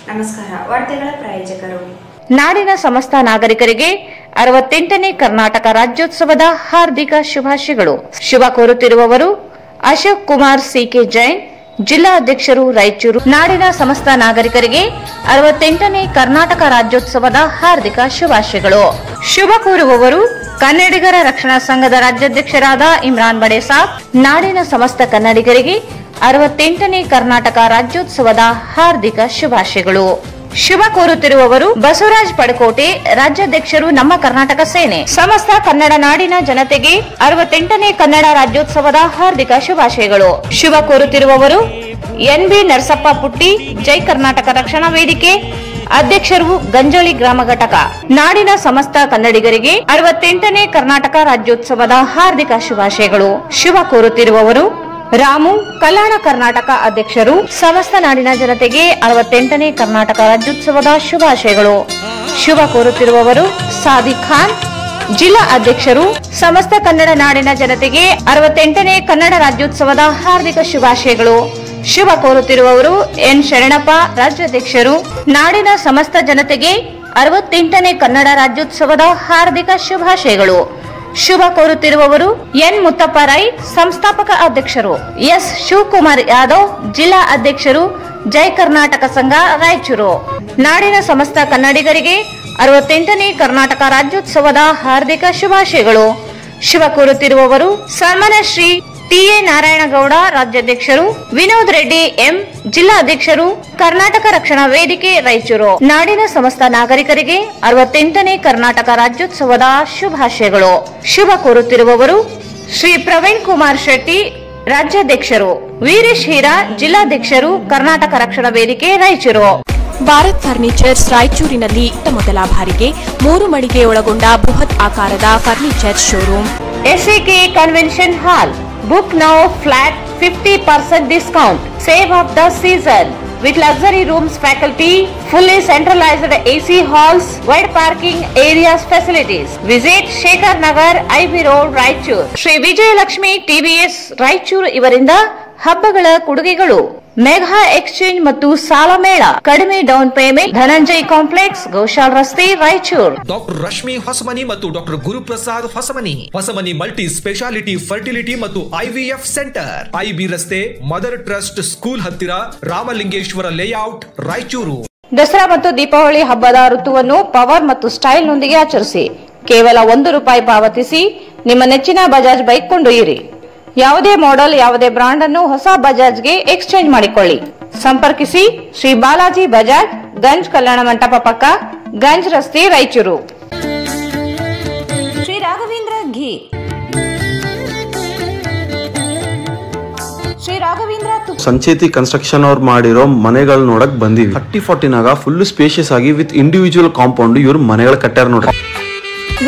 ನಮಸ್ಕಾರ. ವಾರ್ತೆಗಳ ಪ್ರಾಯೋಜಕರು. ನಾಡಿನ ಸಮಸ್ತ ನಾಗರಿಕರಿಗೆ 68ನೇ ಕರ್ನಾಟಕ ರಾಜ್ಯೋತ್ಸವದ ಹಾರ್ದಿಕ ಶುಭಾಶಯಗಳು. ಶುಭ ಕೋರುತ್ತಿರುವವರು ಅಶೋಕ್ ಕುಮಾರ್ ಸಿಕೆ ಜೈನ್, ಜಿಲ್ಲಾ ಅಧ್ಯಕ್ಷರು, ರಾಯಚೂರು. ನಾಡಿನ ಸಮಸ್ತ ನಾಗರಿಕರಿಗೆ 68ನೇ ಕರ್ನಾಟಕ ರಾಜ್ಯೋತ್ಸವದ ಹಾರ್ದಿಕ ಶುಭಾಶಯಗಳು. ಶುಭ ಕೋರುವವರು ಕನ್ನಡಿಗರ ರಕ್ಷಣಾ ಸಂಘದ ರಾಜ್ಯಾಧ್ಯಕ್ಷರಾದ ಇಮ್ರಾನ್ ಬಡೇಸಾಬ್. ನಾಡಿನ ಸಮಸ್ತ ಕನ್ನಡಿಗರಿಗೆ 68ನೇ ಕರ್ನಾಟಕ ರಾಜ್ಯೋತ್ಸವದ ಹಾರ್ದಿಕ ಶುಭಾಶಯಗಳು. ಶುಭ ಕೋರುತ್ತಿರುವವರು ಬಸವರಾಜ್ ಪಡಕೋಟೆ, ರಾಜ್ಯಾಧ್ಯಕ್ಷರು, ನಮ್ಮ ಕರ್ನಾಟಕ ಸೇನೆ. ಸಮಸ್ತ ಕನ್ನಡ ನಾಡಿನ ಜನತೆಗೆ 68ನೇ ಕನ್ನಡ ರಾಜ್ಯೋತ್ಸವದ ಹಾರ್ದಿಕ ಶುಭಾಶಯಗಳು. ಶುಭ ಕೋರುತ್ತಿರುವವರು ಎನ್ಬಿ ನರಸಪ್ಪ ಪುಟ್ಟಿ, ಜೈ ಕರ್ನಾಟಕ ರಕ್ಷಣಾ ವೇದಿಕೆ ಅಧ್ಯಕ್ಷರು, ಗಂಜಳಿ ಗ್ರಾಮ ಘಟಕ. ನಾಡಿನ ಸಮಸ್ತ ಕನ್ನಡಿಗರಿಗೆ 68ನೇ ಕರ್ನಾಟಕ ರಾಜ್ಯೋತ್ಸವದ ಹಾರ್ದಿಕ ಶುಭಾಶಯಗಳು. ಶುಭ ಕೋರುತ್ತಿರುವವರು ರಾಮು, ಕಲ್ಯಾಣ ಕರ್ನಾಟಕ ಅಧ್ಯಕ್ಷರು. ಸಮಸ್ತ ನಾಡಿನ ಜನತೆಗೆ 68ನೇ ಕರ್ನಾಟಕ ರಾಜ್ಯೋತ್ಸವದ ಶುಭಾಶಯಗಳು. ಶುಭ ಕೋರುತ್ತಿರುವವರು ಸಾದಿಕ್ ಖಾನ್, ಜಿಲ್ಲಾ ಅಧ್ಯಕ್ಷರು. ಸಮಸ್ತ ಕನ್ನಡ ನಾಡಿನ ಜನತೆಗೆ 68ನೇ ಕನ್ನಡ ರಾಜ್ಯೋತ್ಸವದ ಹಾರ್ದಿಕ ಶುಭಾಶಯಗಳು. ಶುಭ ಕೋರುತ್ತಿರುವವರು ಎನ್ ಶರಣಪ್ಪ, ರಾಜ್ಯಾಧ್ಯಕ್ಷರು. ನಾಡಿನ ಸಮಸ್ತ ಜನತೆಗೆ 68ನೇ ಕನ್ನಡ ರಾಜ್ಯೋತ್ಸವದ ಹಾರ್ದಿಕ ಶುಭಾಶಯಗಳು. ಶುಭ ಕೋರುತ್ತಿರುವವರು ಎನ್ ಮುತ್ತಪ್ಪ ರೈ, ಸಂಸ್ಥಾಪಕ ಅಧ್ಯಕ್ಷರು. ಎಸ್ ಶಿವಕುಮಾರ್ ಯಾದವ್, ಜಿಲ್ಲಾ ಅಧ್ಯಕ್ಷರು, ಜೈ ಕರ್ನಾಟಕ ಸಂಘ, ರಾಯಚೂರು. ನಾಡಿನ ಸಮಸ್ತ ಕನ್ನಡಿಗರಿಗೆ 68ನೇ ಕರ್ನಾಟಕ ರಾಜ್ಯೋತ್ಸವದ ಹಾರ್ದಿಕ ಶುಭಾಶಯಗಳು. ಶುಭ ಕೋರುತ್ತಿರುವವರು ಸನ್ಮಾನ್ಯ ಶ್ರೀ ಟಿ.ಎ. ನಾರಾಯಣಗೌಡ, ರಾಜ್ಯಾಧ್ಯಕ್ಷರು. ವಿನೋದ್ ರೆಡ್ಡಿ ಎಂ, ಜಿಲ್ಲಾ ಅಧ್ಯಕ್ಷರು, ಕರ್ನಾಟಕ ರಕ್ಷಣಾ ವೇದಿಕೆ, ರಾಯಚೂರು. ನಾಡಿನ ಸಮಸ್ತ ನಾಗರಿಕರಿಗೆ 68ನೇ ಕರ್ನಾಟಕ ರಾಜ್ಯೋತ್ಸವದ ಶುಭಾಶಯಗಳು. ಶುಭ ಕೋರುತ್ತಿರುವವರು ಶ್ರೀ ಪ್ರವೀಣ್ ಕುಮಾರ್ ಶೆಟ್ಟಿ, ರಾಜ್ಯಾಧ್ಯಕ್ಷರು. ವೀರೇಶ್ ಹೀರಾ, ಜಿಲ್ಲಾಧ್ಯಕ್ಷರು, ಕರ್ನಾಟಕ ರಕ್ಷಣಾ ವೇದಿಕೆ, ರಾಯಚೂರು. ಭಾರತ್ ಫರ್ನಿಚರ್ಸ್ ರಾಯಚೂರಿನಲ್ಲಿ ಮೊದಲ ಬಾರಿಗೆ 3 ಮಳಿಗೆ ಒಳಗೊಂಡ ಬೃಹತ್ ಆಕಾರದ furniture showroom. SAK convention hall. Book now flat 50% discount. Save of the season with luxury rooms, faculty, fully centralized AC halls, wide parking areas, facilities. Visit Shekhar Nagar, IB Road, Raichur. Shri Vijayalakshmi TVS Raichur ಇವರಿಂದ ಹಬ್ಬಗಳ ಕೊಡುಗೆಗಳು. Mega exchange ಮತ್ತು ಸಾಲ ಮೇಳ. ಕಡಿಮೆ down payment. Dhananjay complex, Goshal ರಸ್ತೆ, Raichur. Doctor Rashmi Hosamani ಮತ್ತು doctor Guruprasad Hosamani. Hosamani multi speciality fertility ಮತ್ತು IVF ಸೆಂಟರ್, IB ರಸ್ತೆ, ಮದರ್ ಟ್ರಸ್ಟ್ ಸ್ಕೂಲ್ ಹತ್ತಿರ, ರಾಮಲಿಂಗೇಶ್ವರ ಲೇಔಟ್, ರಾಯಚೂರು. ದಸರಾ ಮತ್ತು ದೀಪಾವಳಿ ಹಬ್ಬದ ಋತುವನ್ನು ಪವರ್ ಮತ್ತು ಸ್ಟೈಲ್ ನೊಂದಿಗೆ ಆಚರಿಸಿ. ಕೇವಲ ₹1 ಪಾವತಿಸಿ ನಿಮ್ಮ ನೆಚ್ಚಿನ ಬಜಾಜ್ ಬೈಕ್ ಕೊಂಡೊಯ್ಯಿರಿ. ಯಾವುದೇ ಮಾಡೆಲ್, ಯಾವುದೇ ಬ್ರಾಂಡ್ ಅನ್ನು ಹೊಸ ಬಜಾಜ್ಗೆ ಎಕ್ಸ್ಚೇಂಜ್ ಮಾಡಿಕೊಳ್ಳಿ. ಸಂಪರ್ಕಿಸಿ ಶ್ರೀ ಬಾಲಾಜಿ ಬಜಾಜ್, ಗಂಜ್ ಕಲ್ಯಾಣ ಮಂಟಪ ಪಕ್ಕ, ಗಂಜ್ ರಸ್ತೆ, ರಾಯಚೂರು. ಶ್ರೀ ರಾಘವೇಂದ್ರ ಘೀ. ಶ್ರೀ ರಾಘವೇಂದ್ರ ಸಂಚೇತಿ ಕನ್ಸ್ಟ್ರಕ್ಷನ್ ಅವ್ರು ಮಾಡಿರೋ ಮನೆಗಳು ನೋಡಕ್ ಬಂದಿವಿ. 30-40 ಫುಲ್ ಸ್ಪೇಷಿಯಸ್ ಆಗಿ ವಿತ್ ಇಂಡಿವಿಜುವಲ್ ಕಾಂಪೌಂಡ್ ಇವ್ರು ಮನೆಗಳು ಕಟ್ಟಾರ ನೋಡ್ರಿ.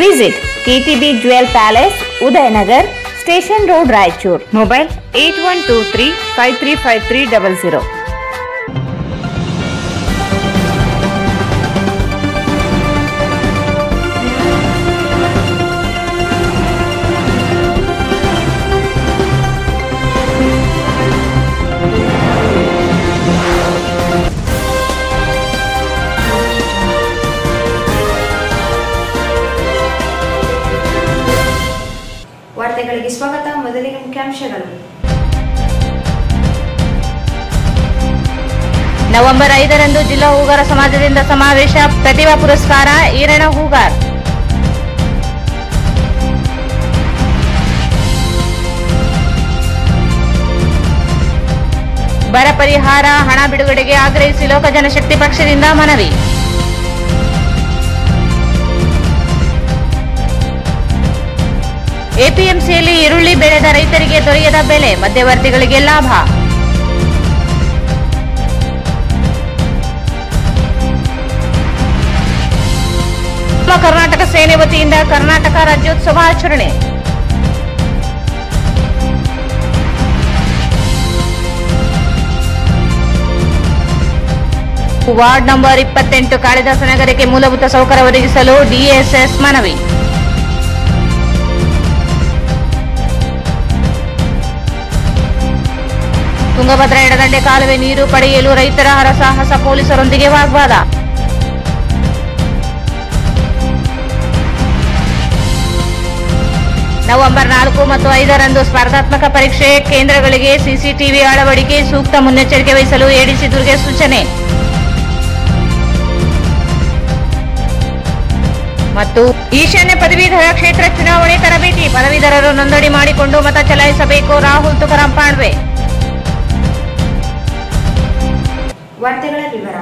Visit KTB jewel palace, Udayanagar, station road, Raichur. Mobile 8123535300. ವಾರ್ತೆಗಳಿಗೆ ಸ್ವಾಗತ. ಮೊದಲಿಗೆ ಮುಖ್ಯಾಂಶಗಳು. ನವೆಂಬರ್ 5ರಂದು ಜಿಲ್ಲಾ ಹೂಗಾರ ಸಮಾಜದಿಂದ ಸಮಾವೇಶ. ಪ್ರತಿಭಾ ಪುರಸ್ಕಾರ ಈರಣ್ಣ ಹೂಗಾರ್. ಬರ ಪರಿಹಾರ ಹಣ ಬಿಡುಗಡೆಗೆ ಆಗ್ರಹಿಸಿ ಲೋಕ ಜನಶಕ್ತಿ ಪಕ್ಷದಿಂದ ಮನವಿ. ಎಪಿಎಂಸಿಯಲ್ಲಿ ಈರುಳ್ಳಿ ಬೆಳೆದ ರೈತರಿಗೆ ದೊರೆಯದ ಬೆಲೆ, ಮಧ್ಯವರ್ತಿಗಳಿಗೆ ಲಾಭ. ಕರ್ನಾಟಕ ಸೇನೆ ವತಿಯಿಂದ ಕರ್ನಾಟಕ ರಾಜ್ಯೋತ್ಸವ ಆಚರಣೆ. ವಾರ್ಡ್ ನಂಬರ್ 28 ಕಾಳಿದಾಸ ನಗರಕ್ಕೆ ಮೂಲಭೂತ ಸೌಕರ್ಯ ಒದಗಿಸಲು DSS ಮನವಿ. ತುಂಗಭದ್ರಾ ಎಡದಂಡೆ ಕಾಲುವೆ ನೀರು ಪಡೆಯಲು ರೈತರ ಹರಸಾಹಸ, ಪೊಲೀಸರೊಂದಿಗೆ ವಾಗ್ವಾದ. ನವೆಂಬರ್ 4 ಮತ್ತು 5ರಂದು ಸ್ಪರ್ಧಾತ್ಮಕ ಪರೀಕ್ಷೆ ಕೇಂದ್ರಗಳಿಗೆ ಸಿಸಿಟಿವಿ ಅಳವಡಿಕೆ, ಸೂಕ್ತ ಮುನ್ನೆಚ್ಚರಿಕೆ ವಹಿಸಲು ಎಡಿಸಿ ದುರ್ಗೆ ಸೂಚನೆ. ಮತ್ತು ಈಶಾನ್ಯ ಪದವೀಧರ ಕ್ಷೇತ್ರ ಚುನಾವಣೆ ತರಬೇತಿ, ಪದವೀಧರರು ನೋಂದಣಿ ಮಾಡಿಕೊಂಡು ಮತ ಚಲಾಯಿಸಬೇಕು. ರಾಹುಲ್ ತುಕಾರಾಂ ಪಾಂಡ್ವೆ. ವಾರ್ತೆಗಳ ವಿವರ.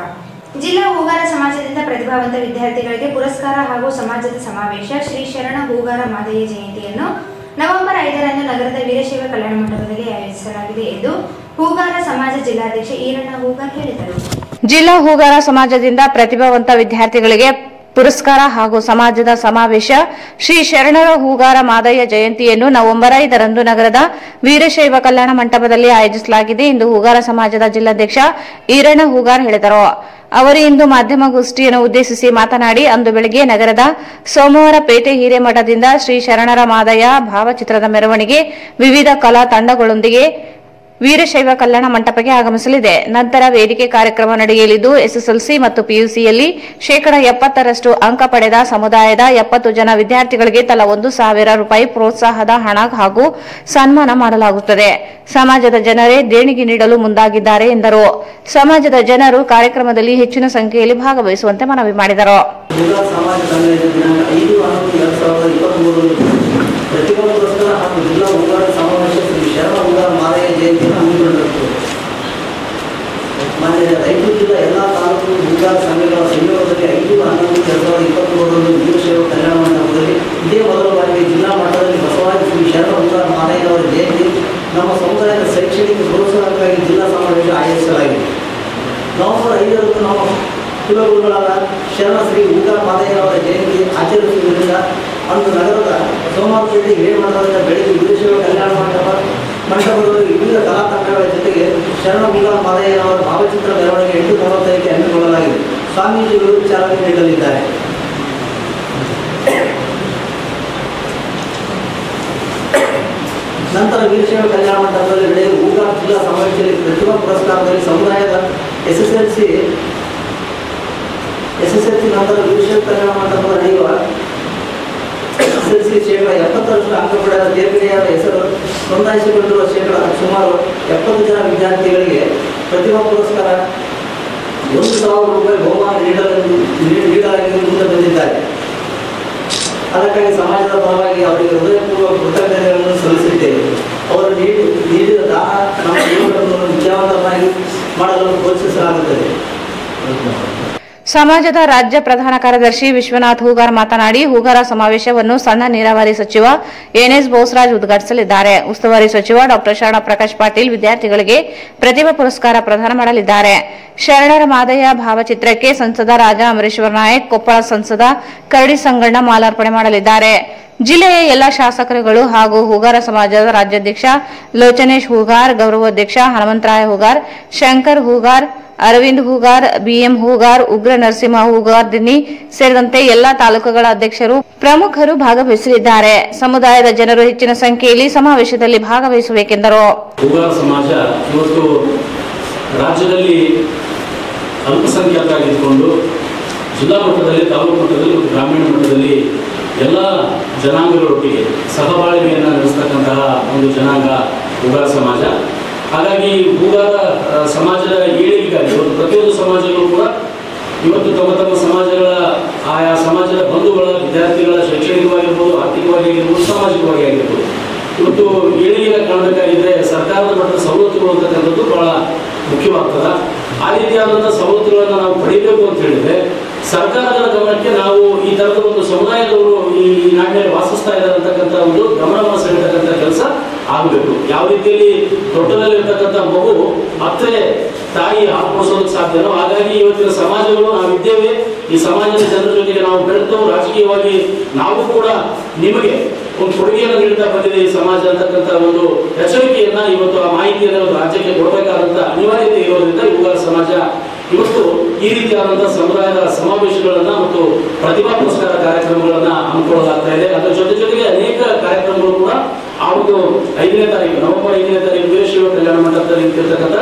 ಜಿಲ್ಲಾ ಹೂಗಾರ ಸಮಾಜದಿಂದ ಪ್ರತಿಭಾವಂತ ವಿದ್ಯಾರ್ಥಿಗಳಿಗೆ ಪುರಸ್ಕಾರ ಹಾಗೂ ಸಮಾಜದ ಸಮಾವೇಶ ಶ್ರೀ ಶರಣ ಹೂಗಾರ ಮಾದಯ್ಯ ಜಯಂತಿಯನ್ನು ನವೆಂಬರ್ 5ರಂದು ನಗರದ ವೀರಶೈವ ಕಲ್ಯಾಣ ಮಂಟಪದಲ್ಲಿ ಆಯೋಜಿಸಲಾಗಿದೆ ಎಂದು ಹೂಗಾರ ಸಮಾಜ ಜಿಲ್ಲಾಧ್ಯಕ್ಷ ಈರಣ್ಣ ಹೂಗಾರ್ ಹೇಳಿದರು. ಜಿಲ್ಲಾ ಹೂಗಾರ ಸಮಾಜದಿಂದ ಪ್ರತಿಭಾವಂತ ವಿದ್ಯಾರ್ಥಿಗಳಿಗೆ ಪುರಸ್ಕಾರ ಹಾಗೂ ಸಮಾಜದ ಸಮಾವೇಶ ಶ್ರೀ ಶರಣರ ಹೂಗಾರ ಮಾದಯ್ಯ ಜಯಂತಿಯನ್ನು ನವೆಂಬರ್ 5ರಂದು ನಗರದ ವೀರಶೈವ ಕಲ್ಯಾಣ ಮಂಟಪದಲ್ಲಿ ಆಯೋಜಿಸಲಾಗಿದೆ ಎಂದು ಹೂಗಾರ ಸಮಾಜದ ಜಿಲ್ಲಾಧ್ಯಕ್ಷ ಈರಣ್ಣ ಹೂಗಾರ್ ಹೇಳಿದರು. ಅವರು ಇಂದು ಮಾಧ್ಯಮಗೋಷ್ಠಿಯನ್ನು ಉದ್ದೇಶಿಸಿ ಮಾತನಾಡಿ, ಅಂದು ಬೆಳಗ್ಗೆ ನಗರದ ಸೋಮವಾರಪೇಟೆ ಹಿರೇಮಠದಿಂದ ಶ್ರೀ ಶರಣರ ಮಾದಯ್ಯ ಭಾವಚಿತ್ರದ ಮೆರವಣಿಗೆ ವಿವಿಧ ಕಲಾ ತಂಡಗಳೊಂದಿಗೆ ವೀರಶೈವ ಕಲ್ಯಾಣ ಮಂಟಪಕ್ಕೆ ಆಗಮಿಸಲಿದೆ. ನಂತರ ವೇದಿಕೆ ಕಾರ್ಯಕ್ರಮ ನಡೆಯಲಿದ್ದು, ಎಸ್ಎಸ್ಎಲ್ಸಿ ಮತ್ತು ಪಿಯುಸಿಯಲ್ಲಿ ಶೇಕಡಾ 70ರಷ್ಟು ಅಂಕ ಪಡೆದ ಸಮುದಾಯದ 70 ಜನ ವಿದ್ಯಾರ್ಥಿಗಳಿಗೆ ತಲಾ 1,000 ರೂಪಾಯಿ ಪ್ರೋತ್ಸಾಹದ ಹಣ ಹಾಗೂ ಸನ್ಮಾನ ಮಾಡಲಾಗುತ್ತದೆ. ಸಮಾಜದ ಜನರೇ ದೇಣಿಗೆ ನೀಡಲು ಮುಂದಾಗಿದ್ದಾರೆ ಎಂದರು. ಸಮಾಜದ ಜನರು ಕಾರ್ಯಕ್ರಮದಲ್ಲಿ ಹೆಚ್ಚಿನ ಸಂಖ್ಯೆಯಲ್ಲಿ ಭಾಗವಹಿಸುವಂತೆ ಮನವಿ ಮಾಡಿದರು. ಪ್ರತಿಭಾ ಪುರಸ್ಕಾರ ಹಾಗೂ ಜಿಲ್ಲಾ ಹೂಗಾರ ಸಮಾವೇಶ ಶ್ರೀ ಶರಣ ಹೂಗಾರ ಮಾದಯ್ಯ ಜಯಂತಿಯನ್ನು ಹಮ್ಮಿಕೊಂಡಿರುತ್ತದೆ. ಮಾನ್ಯ ರಾಯಚೂರು ಜಿಲ್ಲಾ ಎಲ್ಲ ತಾಲೂಕು ಹೂಗಾರ ಸಂಘಗಳ ಸಂಯೋಗದಲ್ಲಿ 5/11/2023ರಂದು ವೀರಶೈವ ಕಲ್ಯಾಣ ಮಂಟಪದಲ್ಲಿ ಇದೇ ಮೊದಲ ಬಾರಿಗೆ ಜಿಲ್ಲಾ ಮಟ್ಟದಲ್ಲಿ ಬಸವಾದಿ ಶ್ರೀ ಶರಣ ಹೂಗಾರ ಮಾದಯ್ಯ ಅವರ ಜಯಂತಿ ನಮ್ಮ ಸಮುದಾಯದ ಶೈಕ್ಷಣಿಕ ಪ್ರೋತ್ಸಾಹಕ್ಕಾಗಿ ಜಿಲ್ಲಾ ಸಮಾವೇಶ ಆಯೋಜಿಸಲಾಗಿದೆ. ನವೆಂಬರ್ 5ರಂದು ನಾವು ಕುಲಗುರುಗಳಾದ ಶರಣ ಶ್ರೀ ಹೂಗಾರ ಮಾದಯ್ಯ ಅವರ ಜಯಂತಿ ಆಚರಿಸುವುದರಿಂದ ಅಂದು ನಗರದ ಸೋಮವಾರಪೇಟೆ ಹಿರೇಮಠದಿಂದ ಬೆಳಗ್ಗೆ ವೀರಶೈವ ಕಲ್ಯಾಣ ಮಂಟಪದಲ್ಲಿ ವಿವಿಧ ಕಲಾ ತಂಡಗಳ ಜೊತೆಗೆ ಶರಣ ಹೂಗಾರ ಮಾದಯ್ಯನವರ ಭಾವಚಿತ್ರ ಮೆರವಣಿಗೆ 8:45ಕ್ಕೆ ಹಮ್ಮಿಕೊಳ್ಳಲಾಗಿದೆ. ಸ್ವಾಮೀಜಿಗಳು ಚಾಲನೆ ನೀಡಲಿದ್ದಾರೆ. ನಂತರ ವೀರಶೈವ ಕಲ್ಯಾಣ ಮಂಟಪದಲ್ಲಿ ನಡೆಯುವ ಹೂಗಾರ ಜಿಲ್ಲಾ ಸಮಾವೇಶದಲ್ಲಿ ಪ್ರತಿಭಾ ಪುರಸ್ಕಾರದಲ್ಲಿ ಸಮುದಾಯದ ಎಸ್ಎಸ್ಎಲ್ಸಿ ನಂತರ ವೀರಶೈವ ಕಲ್ಯಾಣ ಮಂಟಪದ ನಡೆಯುವ ಎಸ್ಎಸ್ಎಲ್ಸಿ ಶೇಕಡಾ 70ರಷ್ಟು ಅಂಕ ಪಡೆದ ತೇರ್ಗಡೆಯಾದ ಹೆಸರು ನೋಂದಾಯಿಸಿಕೊಂಡಿರುವ ಶೇಕಡಾ ಸುಮಾರು 70 ಜನ ವಿದ್ಯಾರ್ಥಿಗಳಿಗೆ ಪ್ರತಿಭಾ ಪುರಸ್ಕಾರ 1,000 ರೂಪಾಯಿ ಬಹುಮಾನ ನೀಡಲಾಗಿ ಮುಂದೆ ಬಂದಿದ್ದಾರೆ. ಅದಕ್ಕಾಗಿ ಸಮಾಜದ ಪರವಾಗಿ ಅವರಿಗೆ ಹೃದಯಪೂರ್ವಕ ಕೃತಜ್ಞತೆಗಳನ್ನು ಸಲ್ಲಿಸುತ್ತೇವೆ. ಅವರು ನೀಡಿದ ದಾನ ನಮ್ಮ ಜೀವನವನ್ನು ವಿದ್ಯಾವಂತರನ್ನಾಗಿ ಮಾಡಲು ಪ್ರೋತ್ಸಾಹಿಸಲಾಗುತ್ತದೆ. ಸಮಾಜದ ರಾಜ್ಯ ಪ್ರಧಾನ ಕಾರ್ಯದರ್ಶಿ ವಿಶ್ವನಾಥ್ ಹೂಗಾರ್ ಮಾತನಾಡಿ, ಹೂಗಾರ ಸಮಾವೇಶವನ್ನು ಸಣ್ಣ ನೀರಾವರಿ ಸಚಿವ ಎನ್ಎಸ್ ಬೋಸರಾಜ್ ಉದ್ಘಾಟಿಸಲಿದ್ದಾರೆ. ಉಸ್ತುವಾರಿ ಸಚಿವ ಡಾ ಶರಣ ಪ್ರಕಾಶ್ ಪಾಟೀಲ್ ವಿದ್ಯಾರ್ಥಿಗಳಿಗೆ ಪ್ರತಿಭಾ ಪುರಸ್ಕಾರ ಪ್ರದಾನ ಮಾಡಲಿದ್ದಾರೆ. ಶರಣರ ಮಾದಯ್ಯ ಭಾವಚಿತ್ರಕ್ಕೆ ಸಂಸದ ರಾಜಾ ಅಮರೇಶ್ವರ ನಾಯಕ್, ಕೊಪ್ಪಳ ಸಂಸದ ಕರಡಿ ಸಂಗಣ್ಣ ಮಾಲಾರ್ಪಣೆ ಮಾಡಲಿದ್ದಾರೆ. ಜಿಲ್ಲೆಯ ಎಲ್ಲ ಶಾಸಕರುಗಳು ಹಾಗೂ ಹೂಗಾರ ಸಮಾಜದ ರಾಜ್ಯಾಧ್ಯಕ್ಷ ಲೋಚನೇಶ್ ಹೂಗಾರ್, ಗೌರವಾಧ್ಯಕ್ಷ ಹನುಮಂತರಾಯ ಹೂಗಾರ್, ಶಂಕರ್ ಹೂಗಾರ್, ಅರವಿಂದ್ ಹೂಗಾರ್, ಬಿಎಂ ಹೂಗಾರ್, ಉಗ್ರ ನರಸಿಂಹ ಹೂಗಾರ್ ದಿನ್ನಿ ಸೇರಿದಂತೆ ಎಲ್ಲಾ ತಾಲೂಕುಗಳ ಅಧ್ಯಕ್ಷರು ಪ್ರಮುಖರು ಭಾಗವಹಿಸಲಿದ್ದಾರೆ. ಸಮುದಾಯದ ಜನರು ಹೆಚ್ಚಿನ ಸಂಖ್ಯೆಯಲ್ಲಿ ಸಮಾವೇಶದಲ್ಲಿ ಭಾಗವಹಿಸಬೇಕೆಂದರು. ಹೂಗಾರ ಸಮಾಜ ಇವತ್ತು ರಾಜ್ಯದಲ್ಲಿ ಅಲ್ಪಸಂಖ್ಯಾತರಾಗಿದ್ದುಕೊಂಡು ಜಿಲ್ಲಾ ಮಟ್ಟದಲ್ಲಿ, ತಾಲೂಕು ಮಟ್ಟದಲ್ಲಿ ಮತ್ತು ಗ್ರಾಮೀಣ ಮಟ್ಟದಲ್ಲಿ ಎಲ್ಲ ಜನಾಂಗಗಳೊಟ್ಟಿಗೆ ಸಹಬಾಳ್ವೆಯನ್ನು ನಡೆಸ್ತಕ್ಕಂತಹ ಒಂದು ಜನಾಂಗ ಹೂಗಾರ ಸಮಾಜ. ಹಾಗಾಗಿ ಹೂಗಾರ ಸಮಾಜದ ಏಳಿಗೆಗಾಗಿ ಇವತ್ತು ಪ್ರತಿಯೊಂದು ಸಮಾಜಗಳು ಕೂಡ ಇವತ್ತು ತಮ್ಮ ತಮ್ಮ ಸಮಾಜಗಳ ಆಯಾ ಸಮಾಜದ ಬಂಧುಗಳ ವಿದ್ಯಾರ್ಥಿಗಳ ಶೈಕ್ಷಣಿಕವಾಗಿರ್ಬೋದು, ಆರ್ಥಿಕವಾಗಿ ಆಗಿರ್ಬೋದು, ಸಾಮಾಜಿಕವಾಗಿ ಆಗಿರ್ಬೋದು ಇವತ್ತು ಏಳಿಗೆನ ಕಾಣಬೇಕಾಗಿದ್ದರೆ ಸರ್ಕಾರದ ಮಟ್ಟದ ಸವಲತ್ತುಗಳು ಅಂತಕ್ಕಂಥದ್ದು ಬಹಳ ಮುಖ್ಯವಾಗ್ತದೆ. ಆ ರೀತಿಯಾದಂಥ ಸವಲತ್ತುಗಳನ್ನು ನಾವು ಪಡಿಬೇಕು ಅಂತ ಹೇಳಿದ್ರೆ ಸರ್ಕಾರದ ಗಮನಕ್ಕೆ ನಾವು ಈ ಥರದ ಒಂದು ಸಮುದಾಯದವರು ಈ ನಾಡಿನಲ್ಲಿ ವಾಸಿಸ್ತಾ ಇದ್ದಾರೆ ಅಂತಕ್ಕಂಥ ಒಂದು ಗಮನವನ್ನು ಸೆಳೆತಕ್ಕಂಥ ಕೆಲಸ ಆಗಬೇಕು. ಯಾವ ರೀತಿಯಲ್ಲಿ ತೊಟ್ಟದಲ್ಲಿರ್ತಕ್ಕಂಥ ಮಗು ಮತ್ತೆ ತಾಯಿ ಹಾಕೊಡಿಸೋದಕ್ಕೆ ಸಾಧ್ಯನೋ ಹಾಗಾಗಿ ಇವತ್ತಿನ ಸಮಾಜಗಳು ನಾವಿದ್ದೇವೆ. ಈ ಸಮಾಜದ ಜನರ ಜೊತೆಗೆ ನಾವು ಬೆಳೆದು ರಾಜಕೀಯವಾಗಿ ನಾವು ಕೂಡ ನಿಮಗೆ ಒಂದು ಕೊಡುಗೆಯನ್ನು ನೀಡ್ತಾ ಬಂದಿದೆ ಈ ಸಮಾಜ ಅಂತಕ್ಕಂಥ ಒಂದು ಎಚ್ಚರಿಕೆಯನ್ನ ಇವತ್ತು ಆ ಮಾಹಿತಿಯನ್ನು ರಾಜ್ಯಕ್ಕೆ ಕೊಡಬೇಕಾದಂಥ ಅನಿವಾರ್ಯತೆ ಇರೋದ್ರಿಂದ ಹೂಗಾರ ಸಮಾಜ ಇವತ್ತು ಈ ರೀತಿಯಾದಂತಹ ಸಮುದಾಯದ ಸಮಾವೇಶಗಳನ್ನ ಮತ್ತು ಪ್ರತಿಭಾ ಪುರಸ್ಕಾರ ಕಾರ್ಯಕ್ರಮಗಳನ್ನ ಹಮ್ಮಿಕೊಳ್ಳಲಾಗ್ತಾ ಇದೆ. ಅದರ ಜೊತೆಗೆ ಅನೇಕ ಕಾರ್ಯಕ್ರಮಗಳು ಕೂಡ ಆ ಒಂದು 5ನೇ ತಾರೀಕು ನವೆಂಬರ್ 5ನೇ ತಾರೀಕು ವೀರಶೈವ ಕಲ್ಯಾಣ ಮಂಟಪದಲ್ಲಿ ಇರ್ತಕ್ಕಂಥ